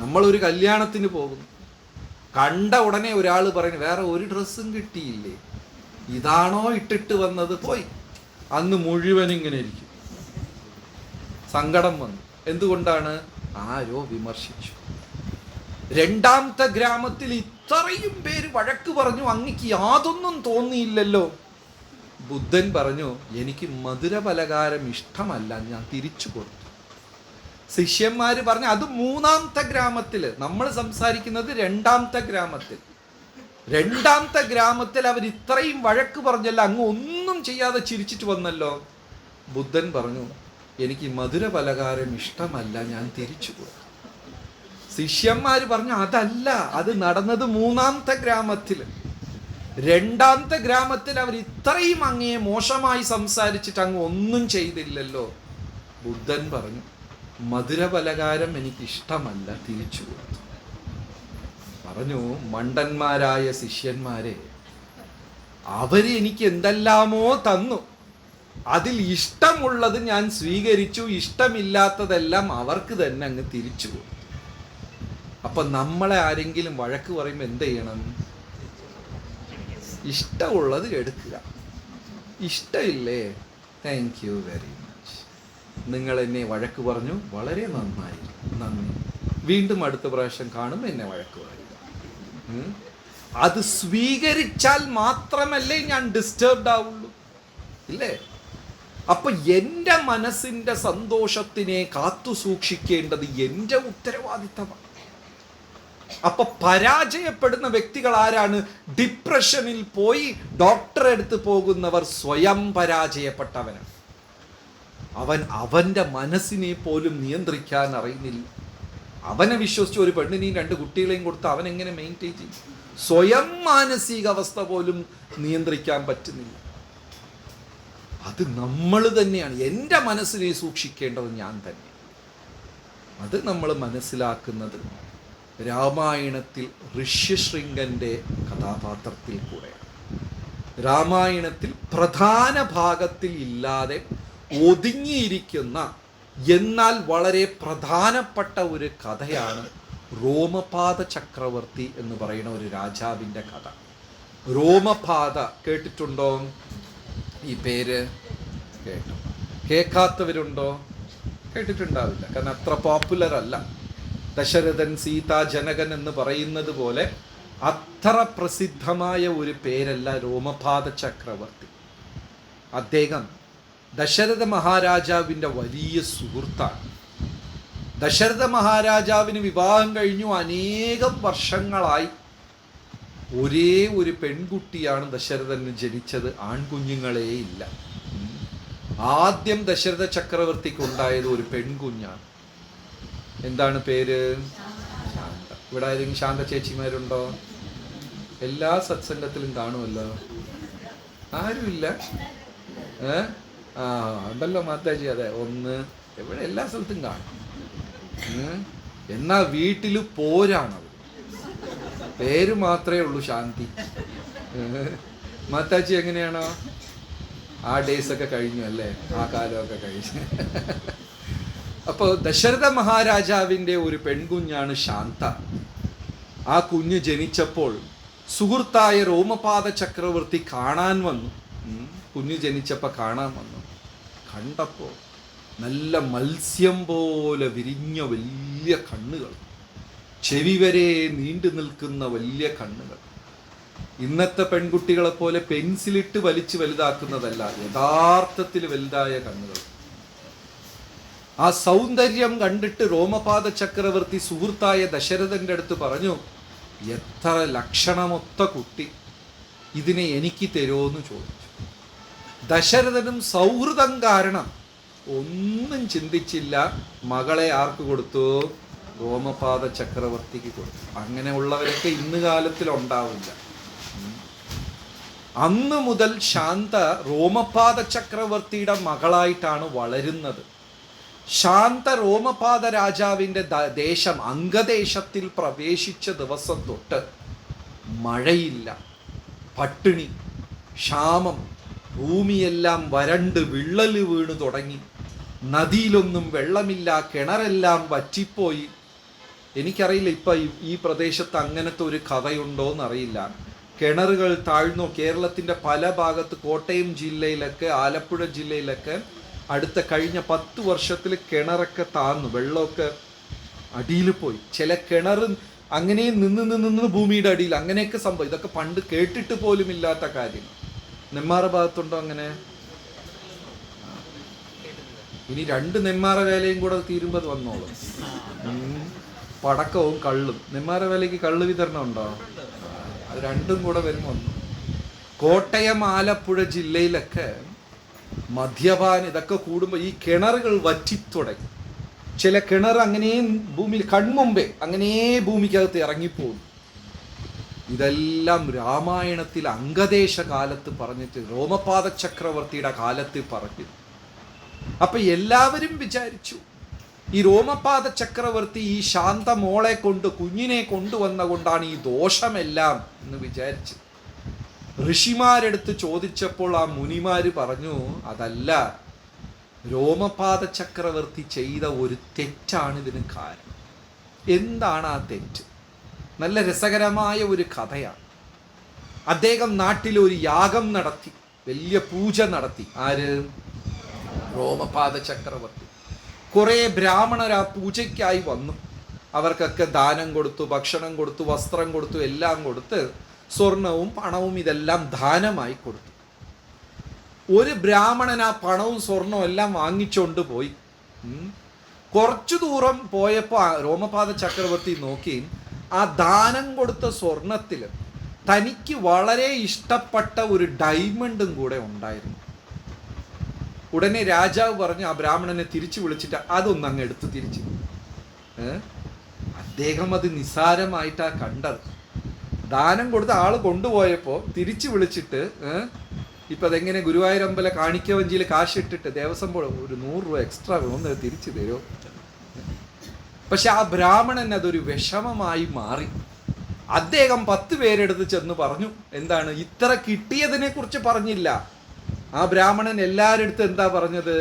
നമ്മളൊരു കല്യാണത്തിന് പോകുന്നു, കണ്ട ഉടനെ ഒരാൾ പറയുന്നു, വേറെ ഒരു ഡ്രസ്സും കിട്ടിയില്ലേ, ഇതാണോ ഇട്ടിട്ട് വന്നത്? പോയി. അന്ന് മുഴുവൻ ഇങ്ങനെ ഇരിക്കും. സങ്കടം വന്നു. എന്തുകൊണ്ടാണ്? ആരോ വിമർശിച്ചു. രണ്ടാമത്തെ ഗ്രാമത്തിൽ ഇത്രയും പേര് വഴക്ക് പറഞ്ഞു, അങ്ങക്ക് യാതൊന്നും തോന്നിയില്ലല്ലോ. ബുദ്ധൻ പറഞ്ഞു, എനിക്ക് മധുര പലഹാരം ഇഷ്ടമല്ല, ഞാൻ തിരിച്ചു കൊടുത്തു. ശിഷ്യന്മാര് പറഞ്ഞു, അത് മൂന്നാമത്തെ ഗ്രാമത്തിൽ. നമ്മൾ സംസാരിക്കുന്നത് രണ്ടാമത്തെ ഗ്രാമത്തിൽ. രണ്ടാമത്തെ ഗ്രാമത്തിൽ അവർ ഇത്രയും വഴക്ക് പറഞ്ഞല്ലോ, അങ്ങ് ഒന്നും ചെയ്യാതെ ചിരിച്ചിട്ട് വന്നല്ലോ. ബുദ്ധൻ പറഞ്ഞു, എനിക്ക് മധുര പലഹാരം ഇഷ്ടമല്ല, ഞാൻ തിരിച്ചു കൊടുത്തു. ശിഷ്യന്മാര് പറഞ്ഞു, അതല്ല, അത് നടന്നത് മൂന്നാമത്തെ ഗ്രാമത്തിൽ. രണ്ടാമത്തെ ഗ്രാമത്തിൽ അവർ ഇത്രയും അങ്ങയെ മോശമായി സംസാരിച്ചിട്ട് അങ്ങ് ഒന്നും ചെയ്തില്ലല്ലോ. ബുദ്ധൻ പറഞ്ഞു, മധുര പലഹാരം എനിക്ക് ഇഷ്ടമല്ല, തിരിച്ചു കൊടുത്തു. പറഞ്ഞു, മണ്ടന്മാരായ ശിഷ്യന്മാരെ, അവര് എനിക്ക് എന്തെല്ലാമോ തന്നു, അതിൽ ഇഷ്ടമുള്ളത് ഞാൻ സ്വീകരിച്ചു, ഇഷ്ടമില്ലാത്തതെല്ലാം അവർക്ക് തന്നെ അങ്ങ് തിരിച്ചു കൊടുത്തു. അപ്പൊ നമ്മളെ ആരെങ്കിലും വഴക്ക് പറയുമ്പോൾ എന്ത് ചെയ്യണം? ഇഷ്ടമുള്ളത് എടുക്കുക. ഇഷ്ടമില്ലേ, താങ്ക് യു വെരി മച്ച്, നിങ്ങൾ എന്നെ വഴക്ക് പറഞ്ഞു, വളരെ നന്നായി, നന്ദി, വീണ്ടും അടുത്ത പ്രാവശ്യം കാണുമ്പോൾ എന്നെ വഴക്ക് പറയുക. അത് സ്വീകരിച്ചാൽ മാത്രമല്ലേ ഞാൻ ഡിസ്റ്റർബ്ഡ് ആവുള്ളൂ, ഇല്ലേ? അപ്പൊ എൻ്റെ മനസ്സിൻ്റെ സന്തോഷത്തിനെ കാത്തു സൂക്ഷിക്കേണ്ടത് എൻ്റെ ഉത്തരവാദിത്തമാണ്. അപ്പൊ പരാജയപ്പെടുന്ന വ്യക്തികൾ ആരാണ്? ഡിപ്രഷനിൽ പോയി ഡോക്ടറെ അടുത്ത് പോകുന്നവർ സ്വയം പരാജയപ്പെട്ടവനാണ്. അവൻ്റെ മനസ്സിനെ പോലും നിയന്ത്രിക്കാൻ അറിയുന്നില്ല. അവനെ വിശ്വസിച്ച് ഒരു പെണ്ണിനെയും 2 കുട്ടികളെയും കൊടുത്ത് അവൻ എങ്ങനെ മെയിൻറ്റെയിൻ ചെയ്യും? സ്വയം മാനസികാവസ്ഥ പോലും നിയന്ത്രിക്കാൻ പറ്റുന്നില്ല. അത് നമ്മൾ തന്നെയാണ്. എൻ്റെ മനസ്സിനെ സൂക്ഷിക്കേണ്ടത് ഞാൻ തന്നെ. അത് നമ്മൾ മനസ്സിലാക്കുന്നത് രാമായണത്തിൽ ഋഷ്യശൃംഗൻ്റെ കഥാപാത്രത്തിൽ കൂടെയാണ്. രാമായണത്തിൽ പ്രധാന ഭാഗത്തിൽ ഇല്ലാതെ ഒതുങ്ങിയിരിക്കുന്ന എന്നാൽ വളരെ പ്രധാനപ്പെട്ട ഒരു കഥയാണ് റോമപാത ചക്രവർത്തി എന്ന് പറയുന്ന ഒരു രാജാവിൻ്റെ കഥ. റോമപാത കേട്ടിട്ടുണ്ടോ? ഈ പേര് കേൾക്കാത്തവരുണ്ടോ? കേട്ടിട്ടുണ്ടാവില്ല, കാരണം അത്ര പോപ്പുലർ അല്ല. ദശരഥൻ, സീത, ജനകൻ എന്ന് പറയുന്നത് പോലെ അത്ര പ്രസിദ്ധമായ ഒരു പേരല്ല റോമപാത ചക്രവർത്തി. അദ്ദേഹം ദശരഥ മഹാരാജാവിൻ്റെ വലിയ സുഹൃത്താണ്. ദശരഥ മഹാരാജാവിന് വിവാഹം കഴിഞ്ഞു അനേകം വർഷങ്ങളായി ഒരേ ഒരു പെൺകുട്ടിയാണ് ദശരഥന് ജനിച്ചത്. ആൺകുഞ്ഞുങ്ങളേ ഇല്ല. ആദ്യം ദശരഥ ചക്രവർത്തിക്ക് ഉണ്ടായത് ഒരു പെൺകുഞ്ഞാണ്. എന്താണ് പേര്? ശാന്ത. ഇവിടെ ആരെങ്കിലും ശാന്ത ചേച്ചിമാരുണ്ടോ? എല്ലാ സത്സംഗത്തിലും കാണുമല്ലോ. ആരുമില്ല? ഉണ്ടല്ലോ മാതാജി. അതെ, ഒന്ന് എവിടെ എല്ലാ സ്ഥലത്തും കാണും. എന്നാ വീട്ടിൽ പോരാണത്. പേര് മാത്രമേ ഉള്ളൂ ശാന്തി. മാതാജി എങ്ങനെയാണോ? ആ ഡേയ്സ് ഒക്കെ കഴിഞ്ഞു അല്ലേ? ആ കാലമൊക്കെ കഴിഞ്ഞു. അപ്പോൾ ദശരഥ മഹാരാജാവിൻ്റെ ഒരു പെൺകുഞ്ഞാണ് ശാന്ത. ആ കുഞ്ഞ് ജനിച്ചപ്പോൾ സുഹൃത്തായ റോമപാത ചക്രവർത്തി കാണാൻ വന്നു. കുഞ്ഞ് ജനിച്ചപ്പോൾ കാണാൻ വന്നു. കണ്ടപ്പോൾ നല്ല മത്സ്യം പോലെ വിരിഞ്ഞ വലിയ കണ്ണുകൾ, ചെവി വരെ നീണ്ടു നിൽക്കുന്ന വലിയ കണ്ണുകൾ. ഇന്നത്തെ പെൺകുട്ടികളെ പോലെ പെൻസിലിട്ട് വലിച്ചു വലുതാക്കുന്നതല്ല, യഥാർത്ഥത്തിൽ വലുതായ കണ്ണുകൾ. ആ സൗന്ദര്യം കണ്ടിട്ട് റോമപാത ചക്രവർത്തി സുഹൃത്തായ ദശരഥന്റെ അടുത്ത് പറഞ്ഞു, എത്ര ലക്ഷണമൊത്ത കുട്ടി, ഇതിനെ എനിക്ക് തരുമോന്ന് ചോദിച്ചു. ദശരഥനും സൗഹൃദം കാരണം ഒന്നും ചിന്തിച്ചില്ല. മകളെ ആർക്ക് കൊടുത്തു? റോമപാത ചക്രവർത്തിക്ക് കൊടുത്തു. അങ്ങനെയുള്ളവരൊക്കെ ഇന്ന് കാലത്തിൽ ഉണ്ടാവില്ല. അന്ന് മുതൽ ശാന്ത റോമപാത ചക്രവർത്തിയുടെ മകളായിട്ടാണ് വളരുന്നത്. ശാന്ത റോമപാത രാജാവിൻ്റെ ദേശം അംഗദേശത്തിൽ പ്രവേശിച്ച ദിവസം തൊട്ട് മഴയില്ല, പട്ടിണി, ക്ഷാമം, ഭൂമിയെല്ലാം വരണ്ട് വിള്ളൽ വീണു തുടങ്ങി. നദിയിലൊന്നും വെള്ളമില്ല, കിണറെല്ലാം വറ്റിപ്പോയി. എനിക്കറിയില്ല ഇപ്പം ഈ പ്രദേശത്ത് അങ്ങനത്തെ ഒരു കഥയുണ്ടോയെന്നറിയില്ല. കിണറുകൾ താഴ്ന്നു. കേരളത്തിൻ്റെ പല ഭാഗത്ത്, കോട്ടയം ജില്ലയിലൊക്കെ, ആലപ്പുഴ ജില്ലയിലൊക്കെ അടുത്ത കഴിഞ്ഞ 10 വർഷത്തിൽ കിണറൊക്കെ താന്നു, വെള്ളമൊക്കെ അടിയിൽ പോയി. ചില കിണർ അങ്ങനെ നിന്ന് ഭൂമിയുടെ അടിയിൽ, അങ്ങനെയൊക്കെ സംഭവം. ഇതൊക്കെ പണ്ട് കേട്ടിട്ട് പോലും ഇല്ലാത്ത കാര്യങ്ങൾ. നെന്മാറ ഭാഗത്തുണ്ടോ അങ്ങനെ? ഇനി 2 നെന്മാറ വേലയും കൂടെ തീരുമ്പോൾ അത് വന്നോളും. പടക്കവും കള്ളും. നെന്മാറ വേലയ്ക്ക് കള്ള് വിതരണം ഉണ്ടോ? അത് 2ഉം കൂടെ വരും വന്നു. കോട്ടയം, ആലപ്പുഴ ജില്ലയിലൊക്കെ മദ്യപാനം ഇതൊക്കെ കൂടുമ്പോൾ ഈ കിണറുകൾ വറ്റിത്തുടങ്ങി. ചില കിണർ അങ്ങനെ ഭൂമിയിൽ കൺമുമ്പേ അങ്ങനെ ഭൂമിക്കകത്ത് ഇറങ്ങിപ്പോകും. ഇതെല്ലാം രാമായണത്തിൽ അംഗദേശ കാലത്ത് പറഞ്ഞിട്ട്, റോമപാത ചക്രവർത്തിയുടെ കാലത്ത് പറഞ്ഞു. അപ്പൊ എല്ലാവരും വിചാരിച്ചു ഈ റോമപാത ചക്രവർത്തി ഈ ശാന്ത മോളെ കൊണ്ട്, കുഞ്ഞിനെ കൊണ്ടുവന്ന കൊണ്ടാണ് ഈ ദോഷമെല്ലാം എന്ന് വിചാരിച്ചു. ഋഷിമാരെടുത്ത് ചോദിച്ചപ്പോൾ ആ മുനിമാര് പറഞ്ഞു, അതല്ല, രോമപാത ചക്രവർത്തി ചെയ്ത ഒരു തെറ്റാണ് ഇതിന് കാരണം. എന്താണ് ആ തെറ്റ്? നല്ല രസകരമായ ഒരു കഥയാണ്. അദ്ദേഹം നാട്ടിൽ ഒരു യാഗം നടത്തി, വലിയ പൂജ നടത്തി. ആര്? രോമപാത ചക്രവർത്തി. കുറേ ബ്രാഹ്മണർ ആ പൂജയ്ക്കായി വന്നു. അവർക്കൊക്കെ ദാനം കൊടുത്തു, ഭക്ഷണം കൊടുത്തു, വസ്ത്രം കൊടുത്തു, എല്ലാം കൊടുത്ത്, സ്വർണവും പണവും ഇതെല്ലാം ദാനമായി കൊടുത്തു. ഒരു ബ്രാഹ്മണൻ ആ പണവും സ്വർണവും എല്ലാം വാങ്ങിച്ചുകൊണ്ട് പോയി. കുറച്ചു ദൂരം പോയപ്പോൾ രോമപാത ചക്രവർത്തി നോക്കി, ആ ദാനം കൊടുത്ത സ്വർണത്തിൽ തനിക്ക് വളരെ ഇഷ്ടപ്പെട്ട ഒരു ഡയമണ്ടും കൂടെ ഉണ്ടായിരുന്നു. ഉടനെ രാജാവ് പറഞ്ഞു, ആ ബ്രാഹ്മണനെ തിരിച്ചു വിളിച്ചിട്ട് അതൊന്ന് അങ്ങ് എടുത്ത് തിരിച്ചു. അദ്ദേഹം അത് നിസ്സാരമായിട്ടാണ് കണ്ടത്. ദാനം കൊടുത്ത ആൾ കൊണ്ടുപോയപ്പോൾ തിരിച്ചു വിളിച്ചിട്ട്, ഇപ്പം അതെങ്ങനെ ഗുരുവായൂരമ്പല കാണിക്കവഞ്ചിയിൽ കാശിട്ടിട്ട് ദേവസ്വം ഒരു 100 രൂപ എക്സ്ട്രാ ഒന്ന് തിരിച്ചു തരുമോ? പക്ഷെ ആ ബ്രാഹ്മണൻ അതൊരു വിഷമമായി മാറി. അദ്ദേഹം 10 പേരെടുത്ത് ചെന്ന് പറഞ്ഞു. എന്താണ്? ഇത്ര കിട്ടിയതിനെ കുറിച്ച് പറഞ്ഞില്ല. ആ ബ്രാഹ്മണൻ എല്ലാവരുടെ അടുത്ത് എന്താ പറഞ്ഞത്?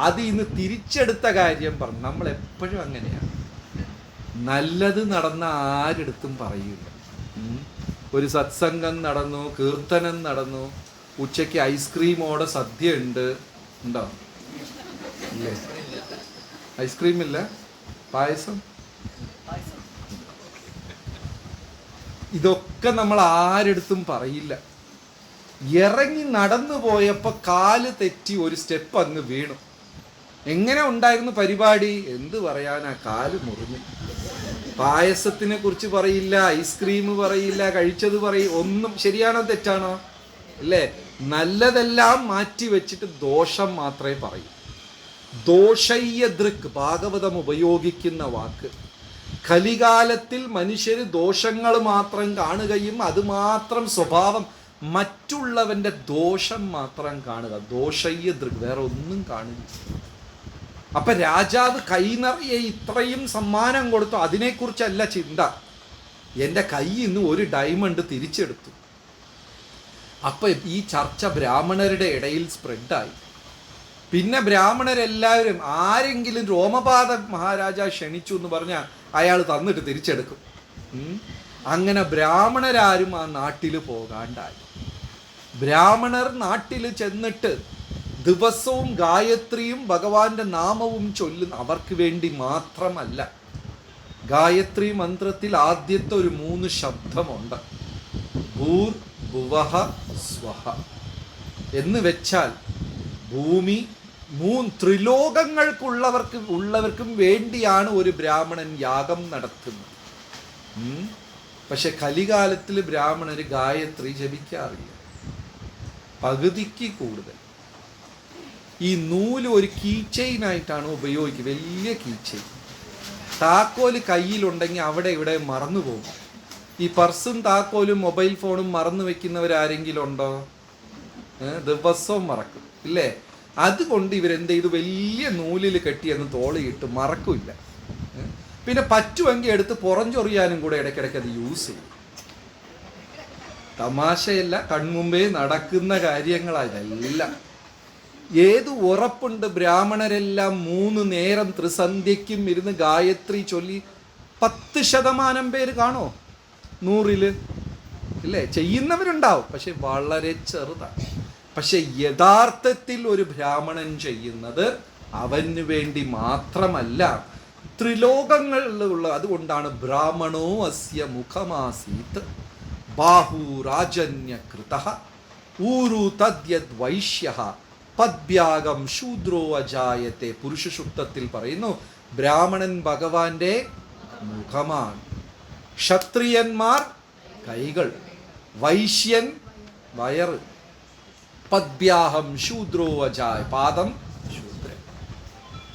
അത് ഇന്ന് തിരിച്ചെടുത്ത കാര്യം പറഞ്ഞു. നമ്മൾ എപ്പോഴും അങ്ങനെയാണ്. നല്ലത് നടന്ന ആരെടുത്തും പറയില്ല. ഒരു സത്സംഗം നടന്നു, കീർത്തനം നടന്നു, ഉച്ചയ്ക്ക് ഐസ്ക്രീമോടെ സദ്യ ഉണ്ട്, ഉണ്ടോ? ഇല്ലേ? ഐസ്ക്രീം ഇല്ല, പായസം. ഇതൊക്കെ നമ്മൾ ആരെടുത്തും പറയില്ല. ഇറങ്ങി നടന്നു പോയപ്പോൾ കാല് തെറ്റി ഒരു സ്റ്റെപ്പ് അങ്ങ് വീണു. എങ്ങനെ ഉണ്ടായിരുന്നു പരിപാടി? എന്ത് പറയാനാ, കാല് മുറിഞ്ഞു. പായസത്തിനെ കുറിച്ച് പറയില്ല, ഐസ്ക്രീം പറയില്ല, കഴിച്ചത് ഒന്നും. ശരിയാണോ തെറ്റാണോ? അല്ലേ? നല്ലതെല്ലാം മാറ്റി വെച്ചിട്ട് ദോഷം മാത്രമേ പറയൂ. ദോഷയ്യ ദൃക്, ഭാഗവതം ഉപയോഗിക്കുന്ന വാക്ക്. കലികാലത്തിൽ മനുഷ്യർ ദോഷങ്ങൾ മാത്രം കാണുകയും അത് മാത്രം സ്വഭാവം, മറ്റുള്ളവൻ്റെ ദോഷം മാത്രം കാണുക. ദോഷയ്യ ദൃക്, വേറെ ഒന്നും കാണുക. അപ്പൊ രാജാവ് കൈനിറയെ ഇത്രയും സമ്മാനം കൊടുത്തു, അതിനെക്കുറിച്ചല്ല ചിന്ത. എൻ്റെ കയ്യിൽ നിന്ന് ഒരു ഡയമണ്ട് തിരിച്ചെടുത്തു. അപ്പൊ ഈ ചർച്ച ബ്രാഹ്മണരുടെ ഇടയിൽ സ്പ്രെഡായി. പിന്നെ ബ്രാഹ്മണരെല്ലാവരും ആരെങ്കിലും രോമപാത മഹാരാജ ക്ഷണിച്ചു എന്ന് പറഞ്ഞാൽ അയാൾ തന്നിട്ട് തിരിച്ചെടുക്കും. അങ്ങനെ ബ്രാഹ്മണരാരും ആ നാട്ടിൽ പോകാണ്ടായി. ബ്രാഹ്മണർ നാട്ടിൽ ചെന്നിട്ട് ദിവസവും ഗായത്രിയും ഭഗവാന്റെ നാമവും ചൊല്ലുന്ന, അവർക്ക് വേണ്ടി മാത്രമല്ല. ഗായത്രി മന്ത്രത്തിൽ ആദ്യത്തെ ഒരു 3 ശബ്ദമുണ്ട്. ഭൂർ ഭുവഹ സ്വഹ എന്ന് വെച്ചാൽ ഭൂമി, ത്രിലോകങ്ങൾക്കുള്ളവർക്കും വേണ്ടിയാണ് ഒരു ബ്രാഹ്മണൻ യാഗം നടത്തുന്നത്. പക്ഷെ കലികാലത്തിൽ ബ്രാഹ്മണര് ഗായത്രി ജപിക്കാറില്ല, പകുതിക്ക് കൂടുതൽ. ഈ നൂല് ഒരു കീ ചെയിനായിട്ടാണ് ഉപയോഗിക്കുക, വലിയ കീ ചെയിൻ. താക്കോല് കയ്യിലുണ്ടെങ്കിൽ അവിടെ ഇവിടെ മറന്നു പോകും. ഈ പർസും താക്കോലും മൊബൈൽ ഫോണും മറന്നു വെക്കുന്നവരാരെങ്കിലും ഉണ്ടോ? ദിവസവും മറക്കും, ഇല്ലേ? അതുകൊണ്ട് ഇവരെന്ത് ചെയ്തു, വലിയ നൂലിൽ കെട്ടിയെന്ന് തോളിയിട്ട് മറക്കില്ല. പിന്നെ പറ്റുമെങ്കിൽ എടുത്ത് പുറഞ്ചൊറിയാനും കൂടെ ഇടയ്ക്കിടയ്ക്ക് അത് യൂസ് ചെയ്യും. തമാശയല്ല, കൺമുമ്പേ നടക്കുന്ന കാര്യങ്ങളായതെല്ലാം. ഏത് ഉറപ്പുണ്ട് ബ്രാഹ്മണരെല്ലാം 3 നേരം ത്രിസന്ധ്യയ്ക്കും ഇരുന്ന് ഗായത്രി ചൊല്ലി? 10% പേര് കാണോ 100-ല്? ഇല്ലേ? ചെയ്യുന്നവരുണ്ടാവും, പക്ഷെ വളരെ ചെറുതാണ്. പക്ഷെ യഥാർത്ഥത്തിൽ ഒരു ബ്രാഹ്മണൻ ചെയ്യുന്നത് അവന് വേണ്ടി മാത്രമല്ല, ത്രിലോകങ്ങളിലുള്ള. അതുകൊണ്ടാണ് ബ്രാഹ്മണോ അസ്യ മുഖമാസീത് ബാഹു രാജന്യ കൃതഃ ഊരു തദ്യത് വൈശ്യഃ പദ്ഭ്യാഗം ശൂദ്രോ അജായത്തെ. പുരുഷ സൂക്തത്തിൽ പറയുന്നു, ബ്രാഹ്മണൻ ഭഗവാന്റെ മുഖമാണ്, ക്ഷത്രിയന്മാർ കൈകൾ, വൈശ്യൻ വയറ്, പദ്ഭ്യാഹം ശൂദ്രോ അജായ, പാദം ശൂദ്രൻ.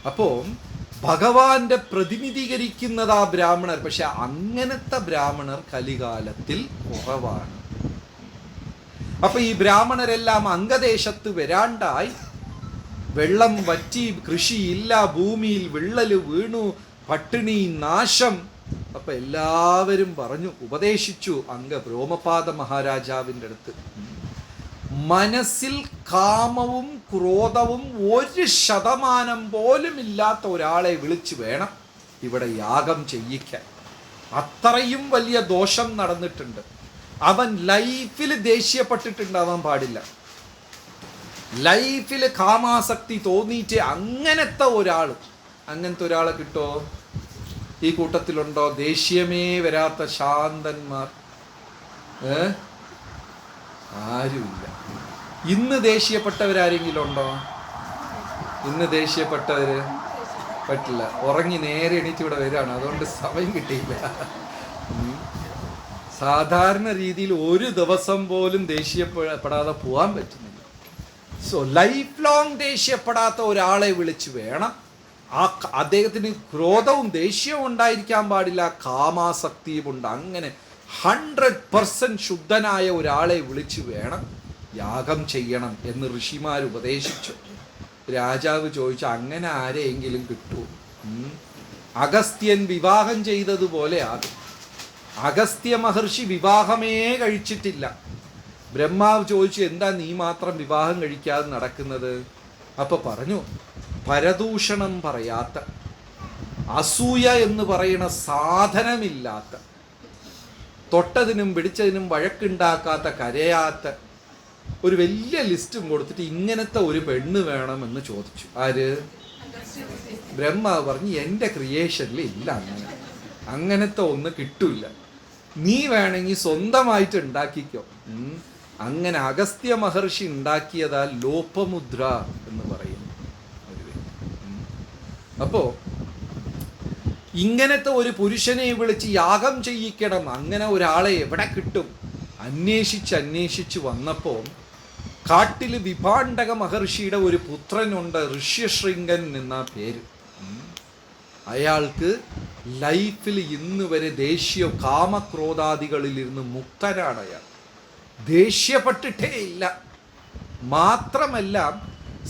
അപ്പോ ഭഗവാന്റെ പ്രതിനിധീകരിക്കുന്നതാ ബ്രാഹ്മണർ. പക്ഷെ അങ്ങനത്തെ ബ്രാഹ്മണർ കലികാലത്തിൽ കുറവാണ്. അപ്പൊ ഈ ബ്രാഹ്മണരെല്ലാം അംഗദേശത്ത് വരാണ്ടായി. വെള്ളം വറ്റി, കൃഷിയില്ല, ഭൂമിയിൽ വിള്ളല് വീണു, പട്ടിണി, നാശം. അപ്പൊ എല്ലാവരും പറഞ്ഞു, ഉപദേശിച്ചു രോമപാത മഹാരാജാവിൻ്റെ അടുത്ത്, മനസ്സിൽ കാമവും ക്രോധവും 1% പോലും ഇല്ലാത്ത ഒരാളെ വിളിച്ചു വേണം ഇവിടെ യാഗം ചെയ്യിക്കാൻ. അത്രയും വലിയ ദോഷം നടന്നിട്ടുണ്ട്. അവൻ ലൈഫിൽ ദേഷ്യപ്പെട്ടിട്ടുണ്ടാവാൻ പാടില്ല, ലൈഫിൽ കാമാസക്തി തോന്നിയിട്ട് അങ്ങനത്തെ ഒരാളെ കിട്ടോ? ഈ കൂട്ടത്തിലുണ്ടോ? ദേഷ്യമേ വരാത്ത ശാന്തന്മാർ ആരുമില്ല. ഇന്ന് ദേഷ്യപ്പെട്ടവരാരെങ്കിലും ഉണ്ടോ? ഇന്ന് ദേഷ്യപ്പെട്ടവര് പറ്റില്ല, ഉറങ്ങി നേരെ എണീറ്റ് ഇവിടെ വരികയാണ്, അതുകൊണ്ട് സമയം കിട്ടിയില്ല. സാധാരണ രീതിയിൽ ഒരു ദിവസം പോലും ദേഷ്യപ്പെടാതെ പോകാൻ പറ്റുന്നില്ല. സോ ലൈഫ് ലോങ് ദേഷ്യപ്പെടാത്ത ഒരാളെ വിളിച്ച് വേണം. അദ്ദേഹത്തിന് ക്രോധവും ദേഷ്യവും ഉണ്ടായിരിക്കാൻ പാടില്ല, കാമാസക്തിയും ഉണ്ട്. അങ്ങനെ 100% ശുദ്ധനായ ഒരാളെ വിളിച്ചു വേണം യാഗം ചെയ്യണം എന്ന് ഋഷിമാർ ഉപദേശിച്ചു. രാജാവ് ചോദിച്ചു, അങ്ങനെ ആരെയെങ്കിലും കിട്ടുമോ? അഗസ്ത്യൻ വിവാഹം ചെയ്തതുപോലെ ആകും. അഗസ്ത്യ മഹർഷി വിവാഹമേ കഴിച്ചിട്ടില്ല. ബ്രഹ്മാവ് ചോദിച്ചു, എന്താ നീ മാത്രം വിവാഹം കഴിക്കാതെ നടക്കുന്നത്? അപ്പൊ പറഞ്ഞു, പരദൂഷണം പറയാത്ത, അസൂയ എന്ന് പറയുന്ന സാധനമില്ലാത്ത, തൊട്ടതിനും പിടിച്ചതിനും വഴക്കുണ്ടാക്കാത്ത, കരയാത്ത ഒരു വലിയ ലിസ്റ്റും കൊടുത്തിട്ട് ഇങ്ങനത്തെ ഒരു പെണ്ണ് വേണമെന്ന് ചോദിച്ചു. ആര്? ബ്രഹ്മാവ് പറഞ്ഞു, എൻ്റെ ക്രിയേഷനിൽ ഇല്ല അങ്ങനത്തെ ഒന്ന് കിട്ടൂല, നീ വേണമെങ്കിൽ സ്വന്തമായിട്ട് ഉണ്ടാക്കിക്കോ. അങ്ങനെ അഗസ്ത്യ മഹർഷി ഉണ്ടാക്കിയതാ ലോപമുദ്ര എന്ന് പറയുന്നു. അപ്പോ ഇങ്ങനത്തെ ഒരു പുരുഷനെ വിളിച്ച് യാഗം ചെയ്യിക്കണം, അങ്ങനെ ഒരാളെ എവിടെ കിട്ടും? അന്വേഷിച്ച് വന്നപ്പോൾ കാട്ടിൽ വിഭാണ്ഡക മഹർഷിയുടെ ഒരു പുത്രനുണ്ട്, ഋഷ്യശൃംഗൻ എന്ന പേര്. അയാൾക്ക് ലൈഫിൽ ഇന്ന് വരെ ദേശീയ കാമക്രോധാദികളിൽ ഇരുന്ന് മുക്തനാണ്. അയാൾ ദേഷ്യപ്പെട്ടിട്ടേ ഇല്ല. മാത്രമല്ല,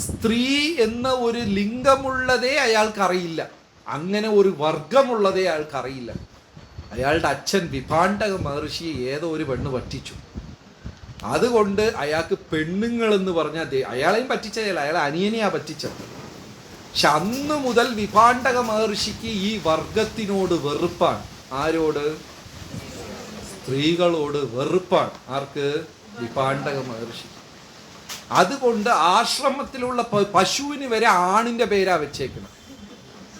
സ്ത്രീ എന്ന ഒരു ലിംഗമുള്ളതേ അയാൾക്കറിയില്ല, അങ്ങനെ ഒരു വർഗമുള്ളതേ അയാൾക്കറിയില്ല. അയാളുടെ അച്ഛൻ വിഭാണ്ഡക മഹർഷിയെ ഏതോ ഒരു പെണ്ണ് പറ്റിച്ചു. അതുകൊണ്ട് അയാൾക്ക് പെണ്ണുങ്ങളെന്ന് പറഞ്ഞാൽ അയാളെയും പറ്റിച്ചതല്ല, അയാളെ അനിയനെയാ പറ്റിച്ചത്. പക്ഷെ അന്ന് മുതൽ വിഭാണ്ഡക മഹർഷിക്ക് ഈ വർഗത്തിനോട് വെറുപ്പാണ്. ആരോട്? സ്ത്രീകളോട് വെറുപ്പാണ്. ആർക്ക്? വിഭാണ്ഡക മഹർഷി. അതുകൊണ്ട് ആശ്രമത്തിലുള്ള പശുവിന് വരെ ആണിന്റെ പേരാ വെച്ചേക്കണം.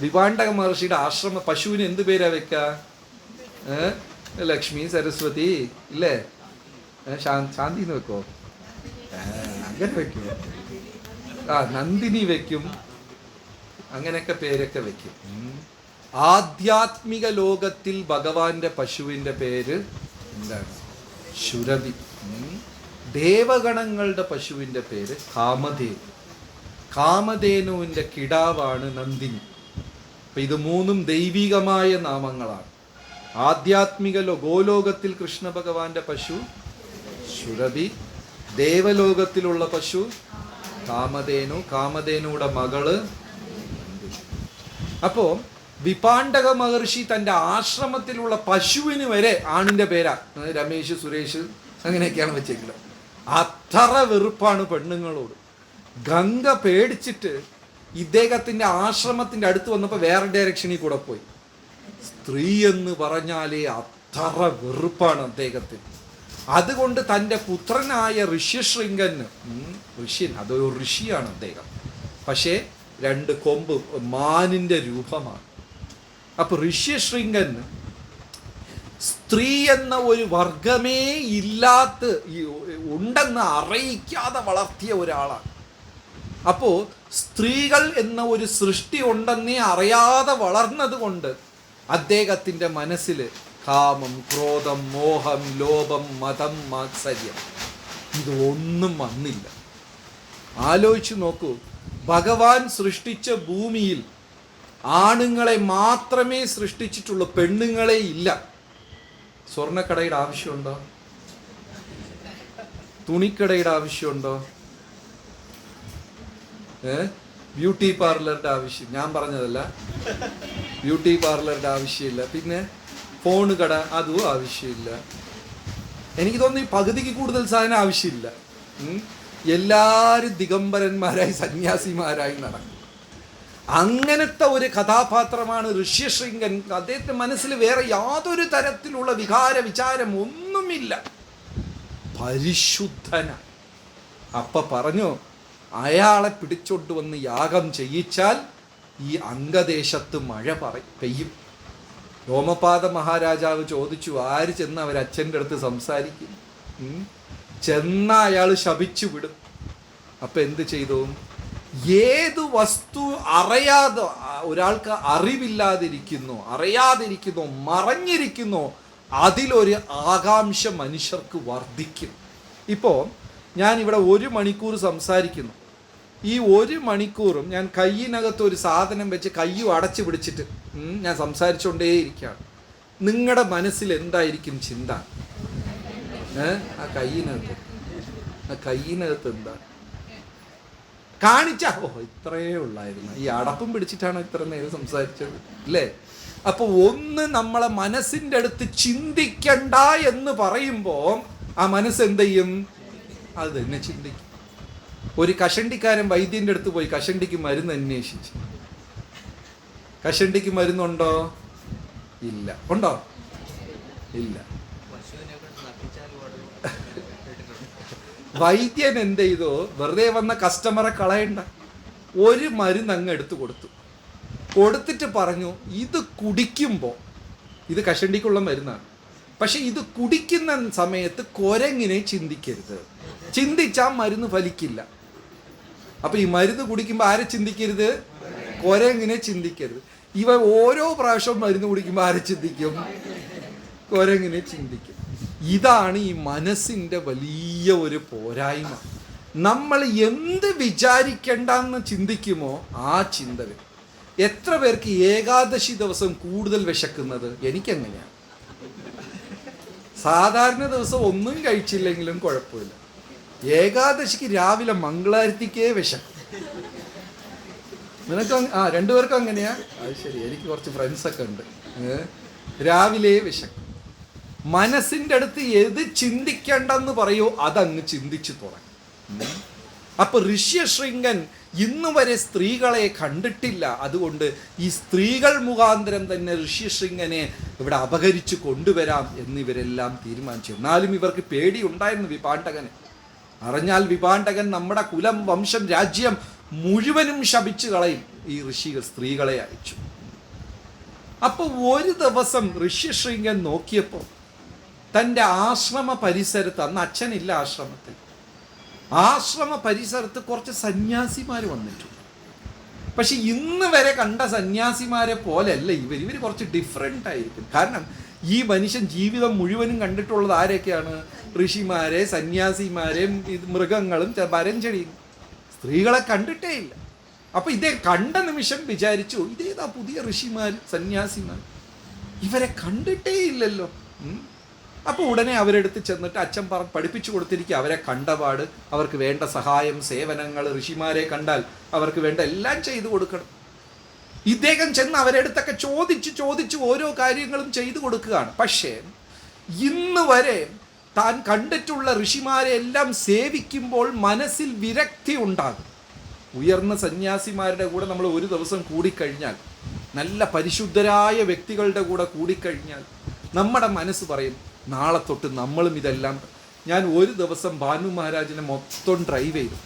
വിഭാണ്ഡക മഹർഷിയുടെ ആശ്രമ പശുവിന് എന്ത് പേരാ വെക്ക? ലക്ഷ്മി, സരസ്വതി ഇല്ലേ? ശാന്തിന്ന് വെക്കോ? അങ്ങനെ വെക്കും. നന്ദിനി വെക്കും, അങ്ങനെയൊക്കെ പേരൊക്കെ വെക്കും. ആധ്യാത്മിക ലോകത്തിൽ ഭഗവാന്റെ പശുവിന്റെ പേര് എന്താണ്? ശുരഭി. ദേവഗണങ്ങളുടെ പശുവിന്റെ പേര് കാമധേനു. കാമധേനുവിന്റെ കിടാവാണ് നന്ദിനി. അപ്പൊ ഇത് മൂന്നും ദൈവികമായ നാമങ്ങളാണ്. ആധ്യാത്മിക ഗോലോകത്തിൽ കൃഷ്ണ ഭഗവാന്റെ പശു ശുരഭി, ദേവലോകത്തിലുള്ള പശു കാമധേനു, കാമധേനുയുടെ മകള്. അപ്പോ വിഭാണ്ഡക മഹർഷി തൻ്റെ ആശ്രമത്തിലുള്ള പശുവിന് വരെ ആണിന്റെ പേരാ. രമേശ്, സുരേഷ് അങ്ങനെയൊക്കെയാണ് വെച്ചേക്കുന്നത്. അത്ര വെറുപ്പാണ് പെണ്ണുങ്ങളോട്. ഗംഗ പേടിച്ചിട്ട് ഇദ്ദേഹത്തിന്റെ ആശ്രമത്തിന്റെ അടുത്ത് വന്നപ്പോൾ വേറെ ഡയറക്ഷനിൽ കൂടെ പോയി. സ്ത്രീ എന്ന് പറഞ്ഞാലേ അത്ര വെറുപ്പാണ് അദ്ദേഹത്തിന്. അതുകൊണ്ട് തൻ്റെ പുത്രനായ ഋഷ്യശൃംഗന്, ഋഷ്യൻ അതൊരു ഋഷിയാണ് അദ്ദേഹം, പക്ഷേ 2 കൊമ്പ് മാനിന്റെ രൂപമാണ്. അപ്പൊ ഋഷ്യശൃംഗൻ സ്ത്രീ എന്ന ഒരു വർഗമേ ഇല്ലാത്ത ഉണ്ടെന്ന് അറിയിക്കാതെ വളർത്തിയ ഒരാളാണ്. അപ്പോ സ്ത്രീകൾ എന്ന ഒരു സൃഷ്ടി ഉണ്ടെന്നേ അറിയാതെ വളർന്നത് കൊണ്ട് അദ്ദേഹത്തിൻ്റെ മനസ്സിൽ കാമം, ക്രോധം, മോഹം, ലോഭം, മതം, മാത്സര്യം ഇതൊന്നും വന്നില്ല. ആലോചിച്ചു നോക്കൂ, ഭഗവാൻ സൃഷ്ടിച്ച ഭൂമിയിൽ ആണുങ്ങളെ മാത്രമേ സൃഷ്ടിച്ചിട്ടുള്ളൂ, പെണ്ണുങ്ങളെ ഇല്ല. സ്വർണ്ണക്കടയുടെ ആവശ്യമുണ്ടോ? തുണിക്കടയുടെ ആവശ്യമുണ്ടോ? ബ്യൂട്ടി പാർലറിന്റെ ആവശ്യം, ഞാൻ പറഞ്ഞതല്ല, ബ്യൂട്ടി പാർലറിന്റെ ആവശ്യമില്ല. പിന്നെ ഫോൺ കട, അതും ആവശ്യമില്ല. എനിക്ക് തോന്നുന്നു ഈ പകുതിക്ക് കൂടുതൽ സാധനം ആവശ്യമില്ല. എല്ലാവരും ദിഗംബരന്മാരായി സന്യാസിമാരായി നടക്കും. അങ്ങനത്തെ ഒരു കഥാപാത്രമാണ് ഋഷ്യശൃംഗൻ. അദ്ദേഹത്തിന്റെ മനസ്സിൽ വേറെ യാതൊരു തരത്തിലുള്ള വിചാരം ഒന്നുമില്ല, പരിശുദ്ധന. അപ്പ പറഞ്ഞു, അയാളെ പിടിച്ചോണ്ട് വന്ന് യാഗം ചെയ്യിച്ചാൽ ഈ അംഗദേശത്ത് മഴ പെയ്യും. രോമപാദ മഹാരാജാവ് ചോദിച്ചു, ആര് ചെന്ന് അവരച്ഛൻ്റെ അടുത്ത് സംസാരിക്കും? ചെന്ന അയാൾ ശപിച്ചു വിടും. അപ്പൊ എന്ത് ചെയ്തു? ഏത് വസ്തു അറിയാതെ ഒരാൾക്ക് അറിയാതിരിക്കുന്നോ, മറഞ്ഞിരിക്കുന്നോ, അതിലൊരു ആകാംക്ഷ മനുഷ്യർക്ക് വർദ്ധിക്കും. ഇപ്പോൾ ഞാനിവിടെ 1 മണിക്കൂർ സംസാരിക്കുന്നു. ഈ 1 മണിക്കൂറും ഞാൻ കയ്യിനകത്ത് ഒരു സാധനം വെച്ച് കയ്യും അടച്ചു പിടിച്ചിട്ട് ഞാൻ സംസാരിച്ചുകൊണ്ടേയിരിക്കുകയാണ്. നിങ്ങളുടെ മനസ്സിൽ എന്തായിരിക്കും ചിന്ത? ആ കയ്യിനകത്ത് എന്താ കാണിച്ച? ഇത്രയേ ഉള്ളായിരുന്നു. ഈ അടപ്പും പിടിച്ചിട്ടാണ് ഇത്ര നേരം സംസാരിച്ചത് അല്ലേ? അപ്പൊ ഒന്ന് നമ്മളെ മനസ്സിൻ്റെ അടുത്ത് ചിന്തിക്കണ്ട എന്ന് പറയുമ്പോൾ ആ മനസ്സ് എന്ത് ചെയ്യും? അത് തന്നെ ചിന്തിക്കും. ഒരു കഷണ്ടിക്കാരൻ വൈദ്യൻ്റെ അടുത്ത് പോയി കഷണ്ടിക്ക് മരുന്ന് അന്വേഷിച്ചു. കഷണ്ടിക്ക് മരുന്നുണ്ടോ? ഇല്ല. ഉണ്ടോ? ഇല്ല. വൈദ്യൻ എന്ത് ചെയ്തു? വെറുതെ വന്ന കസ്റ്റമറെ കളയണ്ട, ഒരു മരുന്ന് അങ്ങ് എടുത്തു കൊടുത്തിട്ട് പറഞ്ഞു, ഇത് കുടിക്കുമ്പോൾ, ഇത് കഷണ്ടിക്കുള്ള മരുന്നാണ്, പക്ഷെ ഇത് കുടിക്കുന്ന സമയത്ത് കുരങ്ങിനെ ചിന്തിക്കരുത്, ചിന്തിച്ചാൽ മരുന്ന് ഫലിക്കില്ല. അപ്പൊ ഈ മരുന്ന് കുടിക്കുമ്പോൾ ആരെ ചിന്തിക്കരുത്? കുരങ്ങിനെ ചിന്തിക്കരുത്. ഇവ ഓരോ പ്രാവശ്യവും മരുന്ന് കുടിക്കുമ്പോൾ ആരെ ചിന്തിക്കും? കുരങ്ങിനെ ചിന്തിക്കും. ഇതാണ് ഈ മനസ്സിൻ്റെ വലിയ ഒരു പോരായ്മ. നമ്മൾ എന്ത് വിചാരിക്കേണ്ടെന്ന് ചിന്തിക്കുമോ ആ ചിന്ത വരും. എത്ര പേർക്ക് ഏകാദശി ദിവസം കൂടുതൽ വിശക്കുന്നത്? എനിക്കെങ്ങനെയാണ്. സാധാരണ ദിവസം ഒന്നും കഴിച്ചില്ലെങ്കിലും കുഴപ്പമില്ല, ഏകാദശിക്ക് രാവിലെ മംഗളാരത്തിക്കേ വിശക്കും. നിനക്ക് രണ്ടുപേർക്കും അങ്ങനെയാ? അത് ശരി. എനിക്ക് കുറച്ച് ഫ്രണ്ട്സൊക്കെ ഉണ്ട്, രാവിലെ വിശക്കും. മനസ്സിൻ്റെ അടുത്ത് ഏത് ചിന്തിക്കേണ്ടെന്ന് പറയോ അതങ്ങ് ചിന്തിച്ചു തുടങ്ങും. അപ്പൊ ഋഷ്യശൃംഗൻ ഇന്നു വരെ സ്ത്രീകളെ കണ്ടിട്ടില്ല. അതുകൊണ്ട് ഈ സ്ത്രീകൾ മുഖാന്തരം തന്നെ ഋഷ്യശൃംഗനെ ഇവിടെ അപഹരിച്ചു കൊണ്ടുവരാം എന്നിവരെല്ലാം തീരുമാനിച്ചു. എന്നാലും ഇവർക്ക് പേടി ഉണ്ടായിരുന്നു വിപാണ്ഡകനെ. അറിഞ്ഞാൽ വിപാണ്ഡകൻ നമ്മുടെ കുലം, വംശം, രാജ്യം മുഴുവനും ശപിച്ചു കളയും. ഈ ഋഷികൾ സ്ത്രീകളെ അയച്ചു. അപ്പോൾ ഒരു ദിവസം ഋഷ്യശൃംഗൻ നോക്കിയപ്പോൾ തൻ്റെ ആശ്രമ പരിസരത്ത്, അന്ന് അച്ഛനില്ല ആശ്രമത്തിൽ, ആശ്രമ പരിസരത്ത് കുറച്ച് സന്യാസിമാർ വന്നിട്ടുണ്ട്. പക്ഷെ ഇന്ന് വരെ കണ്ട സന്യാസിമാരെ പോലെയല്ല ഇവർ കുറച്ച് ഡിഫറെൻ്റ് ആയിരിക്കും. കാരണം ഈ മനുഷ്യൻ ജീവിതം മുഴുവനും കണ്ടിട്ടുള്ളത് ആരൊക്കെയാണ്? ഋഷിമാരെ, സന്യാസിമാരെയും മൃഗങ്ങളും മരംചെടിയും. സ്ത്രീകളെ കണ്ടിട്ടേ ഇല്ല. അപ്പൊ ഇതേ കണ്ട നിമിഷം വിചാരിച്ചു, ഇതേതാ പുതിയ ഋഷിമാർ, സന്യാസിമാർ, ഇവരെ കണ്ടിട്ടേ ഇല്ലല്ലോ. അപ്പോൾ ഉടനെ അവരെടുത്ത് ചെന്നിട്ട് അച്ഛൻ പഠിപ്പിച്ചു കൊടുത്തിരിക്കുക, അവരെ കണ്ടപാട് അവർക്ക് വേണ്ട സഹായം, സേവനങ്ങൾ, ഋഷിമാരെ കണ്ടാൽ അവർക്ക് വേണ്ട എല്ലാം ചെയ്തു കൊടുക്കണം. ഇദ്ദേഹം ചെന്ന് അവരെടുത്തൊക്കെ ചോദിച്ച് ഓരോ കാര്യങ്ങളും ചെയ്തു കൊടുക്കുകയാണ്. പക്ഷേ ഇന്ന് വരെ താൻ കണ്ടിട്ടുള്ള ഋഷിമാരെ എല്ലാം സേവിക്കുമ്പോൾ മനസ്സിൽ വിരക്തി ഉണ്ടാകും. ഉയർന്ന സന്യാസിമാരുടെ കൂടെ നമ്മൾ ഒരു ദിവസം കൂടിക്കഴിഞ്ഞാൽ, നല്ല പരിശുദ്ധരായ വ്യക്തികളുടെ കൂടെ കൂടിക്കഴിഞ്ഞാൽ നമ്മുടെ മനസ്സ് പറയും, നാളെ തൊട്ട് നമ്മളും ഇതെല്ലാം. ഞാൻ ഒരു ദിവസം ഭാനു മഹാരാജിനെ മൊത്തം ഡ്രൈവ് ചെയ്തു.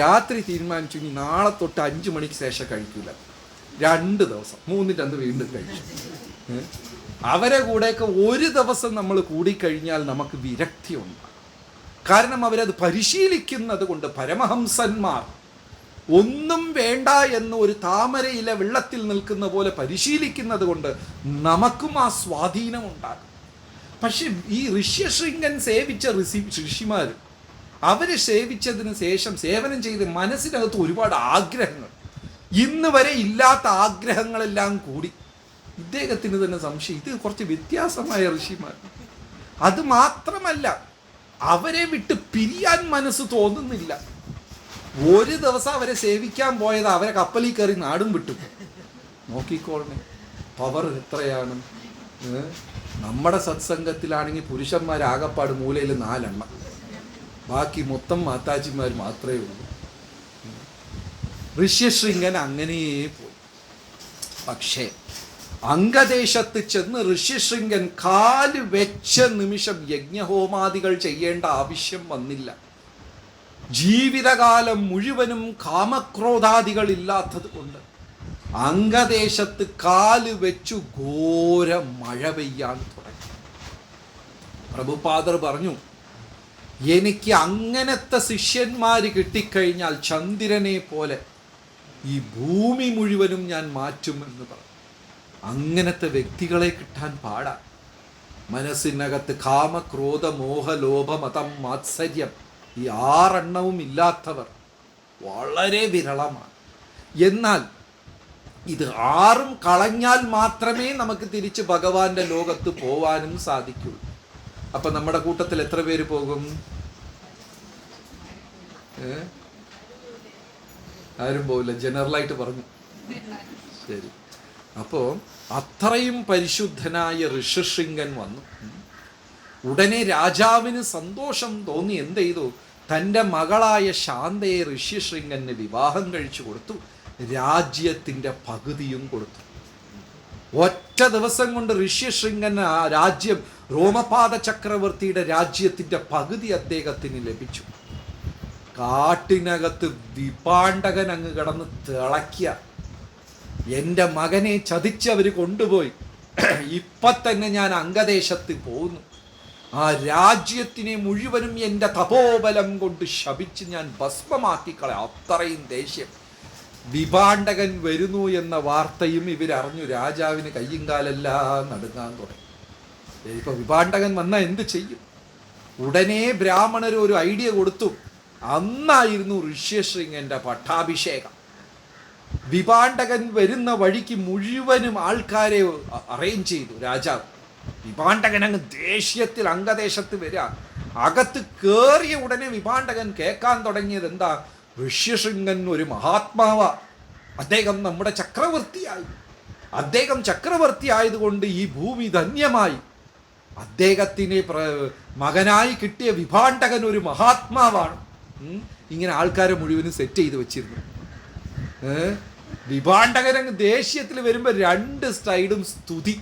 രാത്രി തീരുമാനിച്ചു, ഇനി നാളെ തൊട്ട് 5 മണിക്ക് ശേഷം കഴിക്കില്ല. 2 ദിവസം, 3ന്റെ അന്ന് വീണ്ടും കഴിച്ചു. അവരെ കൂടെയൊക്കെ ഒരു ദിവസം നമ്മൾ കൂടിക്കഴിഞ്ഞാൽ നമുക്ക് വിരക്തി ഉണ്ടാകും. കാരണം അവരത് പരിശീലിക്കുന്നത് കൊണ്ട്. പരമഹംസന്മാർ ഒന്നും വേണ്ട എന്ന് ഒരു താമരയില വെള്ളത്തിൽ നിൽക്കുന്ന പോലെ പരിശീലിക്കുന്നത് കൊണ്ട് നമുക്കും ആ സ്വാധീനം ഉണ്ടാകും. പക്ഷെ ഈ ഋഷ്യശൃംഗൻ സേവിച്ച ഋഷിമാർ, അവരെ സേവിച്ചതിന് ശേഷം സേവനം ചെയ്ത് മനസ്സിനകത്ത് ഒരുപാട് ആഗ്രഹങ്ങൾ, ഇന്ന് വരെ ഇല്ലാത്ത ആഗ്രഹങ്ങളെല്ലാം കൂടി. ഇദ്ദേഹത്തിന് തന്നെ സംശയം, ഇത് കുറച്ച് വ്യത്യാസമായ ഋഷിമാർ. അത് മാത്രമല്ല, അവരെ വിട്ട് പിരിയാൻ മനസ്സ് തോന്നുന്നില്ല. ഒരു ദിവസം അവരെ സേവിക്കാൻ പോയത് അവരെ കപ്പലിൽ കയറി നാടും വിട്ടു. നോക്കിക്കോളണേ, പവർ എത്രയാണ്. നമ്മുടെ സത്സംഗത്തിലാണെങ്കിൽ പുരുഷന്മാരാകപ്പാട് മൂലയിൽ 4 എണ്ണം, ബാക്കി മൊത്തം മാതാജിമാർ മാത്രമേ ഉള്ളൂ. ഋഷ്യശൃംഗൻ അങ്ങനെയേ പോയി. പക്ഷേ അംഗദേശത്ത് ചെന്ന് ഋഷ്യശൃംഗൻ കാല് വെച്ച നിമിഷം യജ്ഞഹോമാദികൾ ചെയ്യേണ്ട ആവശ്യം വന്നില്ല. ജീവിതകാലം മുഴുവനും കാമക്രോധാദികൾ ഇല്ലാത്തത് കൊണ്ട് അംഗദേശത്ത് കാല് വെച്ചു ഘോര മഴ പെയ്യാൻ തുടങ്ങി. പ്രഭുപാദർ പറഞ്ഞു, എനിക്ക് അങ്ങനത്തെ ശിഷ്യന്മാര് കിട്ടിക്കഴിഞ്ഞാൽ ചന്ദ്രനെ പോലെ ഈ ഭൂമി മുഴുവനും ഞാൻ മാറ്റുമെന്ന് പറഞ്ഞു. അങ്ങനത്തെ വ്യക്തികളെ കിട്ടാൻ പാടാ. മനസ്സിനകത്ത് കാമ, ക്രോധ, മോഹ, ലോഭ, മതം, മാത്സര്യം, ഈ 6 എണ്ണവും ഇല്ലാത്തവർ വളരെ വിരളമാണ്. എന്നാൽ ഇത് 6ഉം കളഞ്ഞാൽ മാത്രമേ നമുക്ക് തിരിച്ച് ഭഗവാന്റെ ലോകത്ത് പോവാനും സാധിക്കുള്ളൂ. അപ്പൊ നമ്മുടെ കൂട്ടത്തിൽ എത്ര പേര് പോകും? ആരും പോവില്ല, ജനറലായിട്ട് പറഞ്ഞു. ശരി. അപ്പോൾ അത്രയും പരിശുദ്ധനായ ഋഷ്യശൃംഗൻ വന്നു. ഉടനെ രാജാവിന് സന്തോഷം തോന്നി. എന്ത് ചെയ്തു? തൻ്റെ മകളായ ശാന്തയെ ഋഷ്യശൃംഗന് വിവാഹം കഴിച്ചു കൊടുത്തു. രാജ്യത്തിൻ്റെ പകുതിയും കൊടുത്തു. ഒറ്റ ദിവസം കൊണ്ട് ഋഷ്യശൃംഗൻ ആ രാജ്യം, റോമപാത ചക്രവർത്തിയുടെ രാജ്യത്തിൻ്റെ പകുതി അദ്ദേഹത്തിന് ലഭിച്ചു. കാട്ടിനകത്ത് വിപാണ്ഡകൻ അങ്ങ് കിടന്ന് തിളയ്ക്കുക. എൻ്റെ മകനെ ചതിച്ചവർ കൊണ്ടുപോയി, ഇപ്പം തന്നെ ഞാൻ അംഗദേശത്ത് പോകുന്നു, ആ രാജ്യത്തിനെ മുഴുവനും എൻ്റെ തപോബലം കൊണ്ട് ശപിച്ച് ഞാൻ ഭസ്മമാക്കിക്കളെ. അത്രയും ദേഷ്യം. വിപാണ്ഡകൻ വരുന്നു എന്ന വാർത്തയും ഇവരറിഞ്ഞു. രാജാവിന് കയ്യും കാലെല്ലാം നടുങ്ങാൻ തുടങ്ങി. ഇപ്പൊ വിപാണ്ഡകൻ വന്നാൽ എന്ത് ചെയ്യും? ഉടനെ ബ്രാഹ്മണർ ഒരു ഐഡിയ കൊടുത്തു. അന്നായിരുന്നു ഋഷ്യശൃംഗന്റെ പട്ടാഭിഷേകം. വിപാണ്ഡകൻ വരുന്ന വഴിക്ക് മുഴുവനും ആൾക്കാരെ അറേഞ്ച് ചെയ്തു രാജാവ്. വിപാണ്ഡകൻ അങ്ങ് ദേഷ്യത്തിൽ അംഗദേശത്ത് വരിക. അകത്ത് കയറിയ ഉടനെ വിപാണ്ഡകൻ കേൾക്കാൻ തുടങ്ങിയത് എന്താ? ഋഷ്യശൃംഗൻ ഒരു മഹാത്മാവ, അദ്ദേഹം നമ്മുടെ ചക്രവർത്തിയായി, അദ്ദേഹം ചക്രവർത്തി ആയതുകൊണ്ട് ഈ ഭൂമി ധന്യമായി, അദ്ദേഹത്തിന് മകനായി കിട്ടിയ വിപാണ്ഡകൻ ഒരു മഹാത്മാവാണ്. ഇങ്ങനെ ആൾക്കാരെ മുഴുവനും സെറ്റ് ചെയ്ത് വെച്ചിരുന്നു. വിപാണ്ഡകൻ അങ്ങ് ദേഷ്യത്തിൽ വരുമ്പോൾ രണ്ട് സൈഡും സ്തുതി.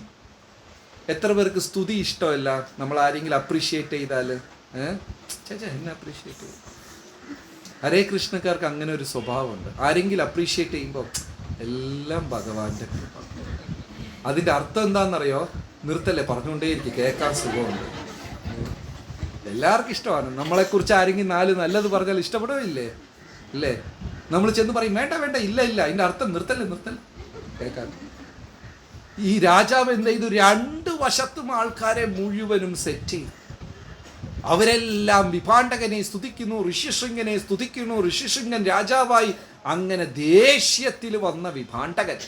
എത്ര പേർക്ക് സ്തുതി ഇഷ്ടമല്ല? നമ്മൾ ആരെങ്കിലും അപ്രീഷിയേറ്റ് ചെയ്താൽ ചേച്ചാ എന്നെ അപ്രീഷിയേറ്റ് ചെയ്യും. ഹരേ കൃഷ്ണക്കാർക്ക് അങ്ങനെ ഒരു സ്വഭാവമുണ്ട്. ആരെങ്കിലും അപ്രീഷിയേറ്റ് ചെയ്യുമ്പോൾ എല്ലാം ഭഗവാന്റെ കൃപ. അതിൻ്റെ അർത്ഥം എന്താണെന്നറിയോ? നിർത്തല്ലേ, പറഞ്ഞുകൊണ്ടേയിരിക്കും, കേൾക്കാൻ സുഖമുണ്ട്. എല്ലാവർക്കും ഇഷ്ടമാണ്. നമ്മളെക്കുറിച്ച് ആരെങ്കിലും നാല് നല്ലത് പറഞ്ഞാൽ ഇഷ്ടപ്പെടുകയില്ലേ? ഇല്ലേ? നമ്മൾ ചെന്ന് പറയും വേണ്ട വേണ്ട, ഇല്ല ഇല്ല, അതിൻ്റെ അർത്ഥം നിർത്തല്ലേ നിർത്തല്ലേ, കേൾക്കാൻ. ഈ രാജാവ് എന്ത് ചെയ്തു? രണ്ട് വശത്തും ആൾക്കാരെ മുഴുവനും സെറ്റ് ചെയ്തു. അവരെല്ലാം വിപാണ്ഡകനെ സ്തുതിക്കുന്നു, ഋഷ്യശൃംഗനെ സ്തുതിക്കുന്നു. ഋഷ്യശൃംഗൻ രാജാവായി. അങ്ങനെ ദേഷ്യത്തിൽ വന്ന വിപാണ്ഡകൻ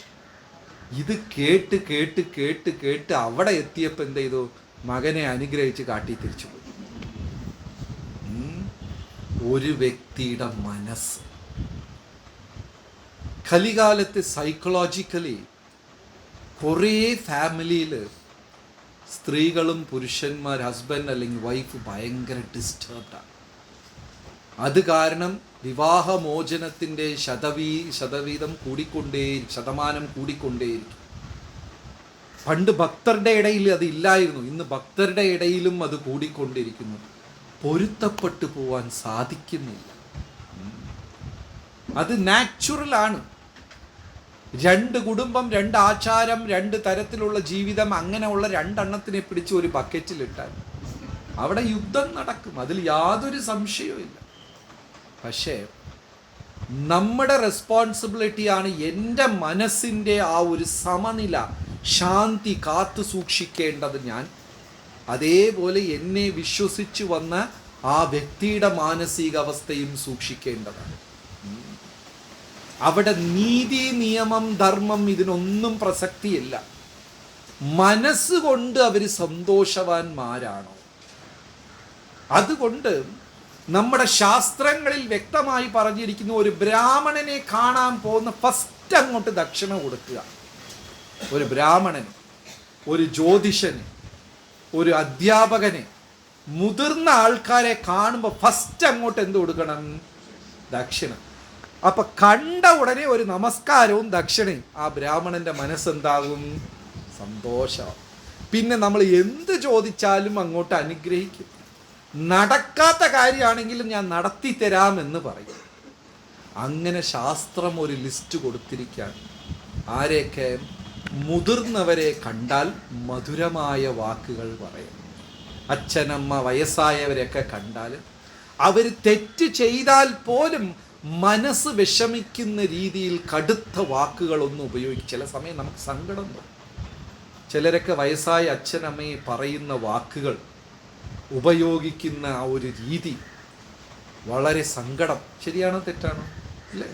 ഇത് കേട്ട് കേട്ട് കേട്ട് കേട്ട് അവിടെ എത്തിയപ്പോൾ എന്ത് ചെയ്തു? മകനെ അനുഗ്രഹിച്ച് കാട്ടി തിരിച്ചു പോയി. ഒരു വ്യക്തിയുടെ മനസ്സ് കലികാലത്ത് സൈക്കോളജിക്കലി കുറേ ഫാമിലിയിൽ സ്ത്രീകളും പുരുഷന്മാർ, ഹസ്ബൻഡ് അല്ലെങ്കിൽ വൈഫ് ഭയങ്കര ഡിസ്റ്റർബ്ഡാണ്. അത് കാരണം വിവാഹമോചനത്തിൻ്റെ ശതമാനം കൂടിക്കൊണ്ടേയിരിക്കും. പണ്ട് ഭക്തരുടെ ഇടയിൽ അത് ഇല്ലായിരുന്നു, ഇന്ന് ഭക്തരുടെ ഇടയിലും അത് കൂടിക്കൊണ്ടിരിക്കുന്നു. പൊരുത്തപ്പെട്ടു പോവാൻ സാധിക്കുന്നില്ല. അത് നാച്ചുറലാണ്. രണ്ട് കുടുംബം, രണ്ട് ആചാരം, രണ്ട് തരത്തിലുള്ള ജീവിതം, അങ്ങനെയുള്ള രണ്ടെണ്ണത്തിനെ പിടിച്ച് ഒരു ബക്കറ്റിലിട്ടാൽ അവിടെ യുദ്ധം നടക്കും. അതിൽ യാതൊരു സംശയവും ഇല്ല. പക്ഷേ നമ്മുടെ റെസ്പോൺസിബിലിറ്റിയാണ് എൻ്റെ മനസ്സിൻ്റെ ആ ഒരു സമനില, ശാന്തി കാത്തു സൂക്ഷിക്കേണ്ടത് ഞാൻ. അതേപോലെ എന്നെ വിശ്വസിച്ച് വന്ന ആ വ്യക്തിയുടെ മാനസികാവസ്ഥയും സൂക്ഷിക്കേണ്ടതാണ്. അവിടെ നീതി, നിയമം, ധർമ്മം ഇതിനൊന്നും പ്രസക്തിയില്ല. മനസ്സുകൊണ്ട് അവർ സന്തോഷവാന്മാരാണോ? അതുകൊണ്ട് നമ്മുടെ ശാസ്ത്രങ്ങളിൽ വ്യക്തമായി പറഞ്ഞിരിക്കുന്നു, ഒരു ബ്രാഹ്മണനെ കാണാൻ പോകുന്ന ഫസ്റ്റ് അങ്ങോട്ട് ദക്ഷിണ കൊടുക്കുക. ഒരു ബ്രാഹ്മണന്, ഒരു ജ്യോതിഷന്, ഒരു അധ്യാപകന്, മുതിർന്ന ആൾക്കാരെ കാണുമ്പോൾ ഫസ്റ്റ് അങ്ങോട്ട് എന്ത് കൊടുക്കണം? ദക്ഷിണ. അപ്പൊ കണ്ട ഉടനെ ഒരു നമസ്കാരവും ദക്ഷിണയും, ആ ബ്രാഹ്മണന്റെ മനസ്സെന്താകും? സന്തോഷം. പിന്നെ നമ്മൾ എന്ത് ചോദിച്ചാലും അങ്ങോട്ട് അനുഗ്രഹിക്കും. നടക്കാത്ത കാര്യമാണെങ്കിലും ഞാൻ നടത്തി തരാമെന്ന് പറയും. അങ്ങനെ ശാസ്ത്രം ഒരു ലിസ്റ്റ് കൊടുത്തിരിക്കുകയാണ്. ആരെയൊക്കെ? മുതിർന്നവരെ കണ്ടാൽ മധുരമായ വാക്കുകൾ പറയും. അച്ഛനമ്മ, വയസ്സായവരെയൊക്കെ കണ്ടാൽ അവർ തെറ്റ് ചെയ്താൽ പോലും മനസ്സ് വിഷമിക്കുന്ന രീതിയിൽ കടുത്ത വാക്കുകളൊന്നും ഉപയോഗിക്കും. ചില സമയം നമുക്ക് സങ്കടം തോന്നും. ചിലരൊക്കെ വയസ്സായ അച്ഛനമ്മയെ പറയുന്ന വാക്കുകൾ ഉപയോഗിക്കുന്ന ആ ഒരു രീതി വളരെ സങ്കടം. ശരിയാണോ തെറ്റാണോ? ഇല്ലേ?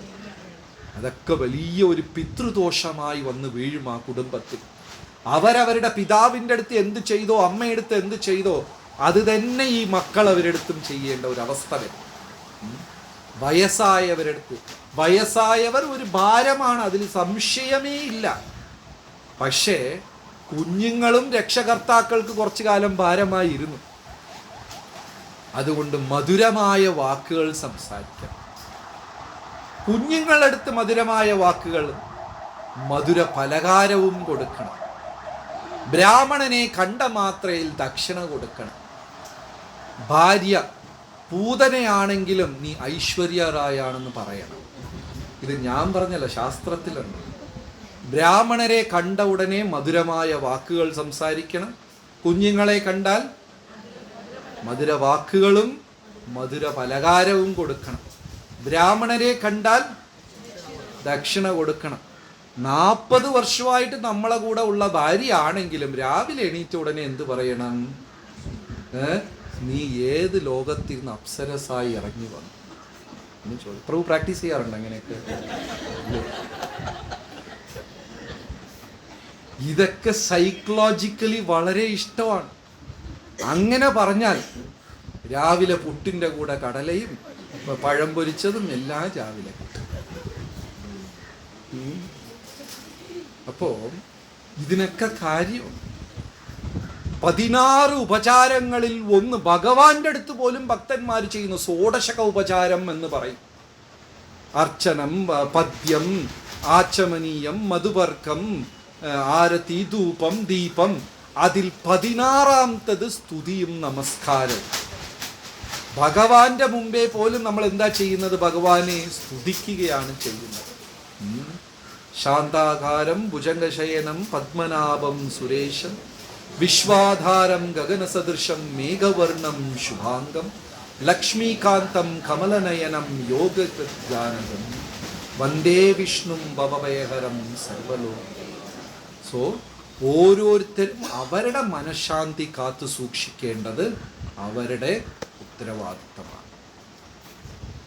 അതൊക്കെ വലിയ ഒരു പിതൃദോഷമായി വന്ന് വീഴും ആ കുടുംബത്തിൽ. അവരവരുടെ പിതാവിൻ്റെ അടുത്ത് എന്ത് ചെയ്തോ, അമ്മയെടുത്ത് എന്ത് ചെയ്തോ, അത് തന്നെ ഈ മക്കൾ അവരെടുത്തും ചെയ്യേണ്ട ഒരു അവസ്ഥ വരും. വയസ്സായവർ ഒരു ഭാരമാണ്, അതിൽ സംശയമേ ഇല്ല. പക്ഷേ കുഞ്ഞുങ്ങളും രക്ഷകർത്താക്കൾക്ക് കുറച്ചു കാലം ഭാരമായിരുന്നു. അതുകൊണ്ട് മധുരമായ വാക്കുകൾ സംസാരിക്കണം. കുഞ്ഞുങ്ങളടുത്ത് മധുരമായ വാക്കുകൾ, മധുര പലഹാരവും കൊടുക്കണം. ബ്രാഹ്മണനെ കണ്ട മാത്രയിൽ ദക്ഷിണ കൊടുക്കണം. ഭാര്യ പൂതനയാണെങ്കിലും നീ ഐശ്വര്യറായാണെന്ന് പറയണം. ഇത് ഞാൻ പറഞ്ഞല്ല, ശാസ്ത്രത്തിലുണ്ട്. ബ്രാഹ്മണരെ കണ്ട ഉടനെ മധുരമായ വാക്കുകൾ സംസാരിക്കണം. കുഞ്ഞുങ്ങളെ കണ്ടാൽ മധുര വാക്കുകളും മധുര പലഹാരവും കൊടുക്കണം. ബ്രാഹ്മണരെ കണ്ടാൽ ദക്ഷിണ കൊടുക്കണം. 40 വർഷമായിട്ട് നമ്മളെ കൂടെ ഉള്ള ഭാര്യയാണെങ്കിലും രാവിലെ എണീറ്റ ഉടനെ എന്ത് പറയണം? നീ ഏത് ലോകത്തിരുന്ന് അപ്സരസായി ഇറങ്ങി വന്നു എന്ന് ചോദിക്കും. പ്രഭു പ്രാക്ടീസ് ചെയ്യാറുണ്ട് അങ്ങനെയൊക്കെ. ഇതൊക്കെ സൈക്കോളജിക്കലി വളരെ ഇഷ്ടമാണ്. അങ്ങനെ പറഞ്ഞാൽ രാവിലെ പുട്ടിൻ്റെ കൂടെ കടലയും പഴം പൊരിച്ചതും എല്ലാം രാവിലെ കിട്ടും. അപ്പോൾ ഇതിനൊക്കെ കാര്യം 16 ഉപചാരങ്ങളിൽ ഒന്ന് ഭഗവാന്റെ അടുത്ത് പോലും ഭക്തന്മാർ ചെയ്യുന്ന ഷോഡശക ഉപചാരം എന്ന് പറയും. അർച്ചനം, പദ്യം, ആചമനീയം, മധുവർക്കം, ആരതി, ധൂപം, ദീപം. അതിൽ 16ാമത്തത് സ്തുതിയും നമസ്കാരവും. ഭഗവാന്റെ മുമ്പേ പോലും നമ്മൾ എന്താ ചെയ്യുന്നത്? ഭഗവാനെ സ്തുതിക്കുകയാണ് ചെയ്യുന്നത്. ശാന്താകാരം ഭുജംഗശയനം പത്മനാഭം സുരേശം വിശ്വാധാരം ഗഗനസദൃശം മേഘവർണം ശുഭാംഗം ലക്ഷ്മീകാന്തം കമലനയനം യോഗജ്ഞാനകം വന്ദേ വിഷ്ണും ഭവഭയഹരം സർവലോക. സോ ഓരോരുത്തരും അവരുടെ മനഃശാന്തി കാത്തു സൂക്ഷിക്കേണ്ടത് അവരുടെ ഉത്തരവാദിത്തമാണ്.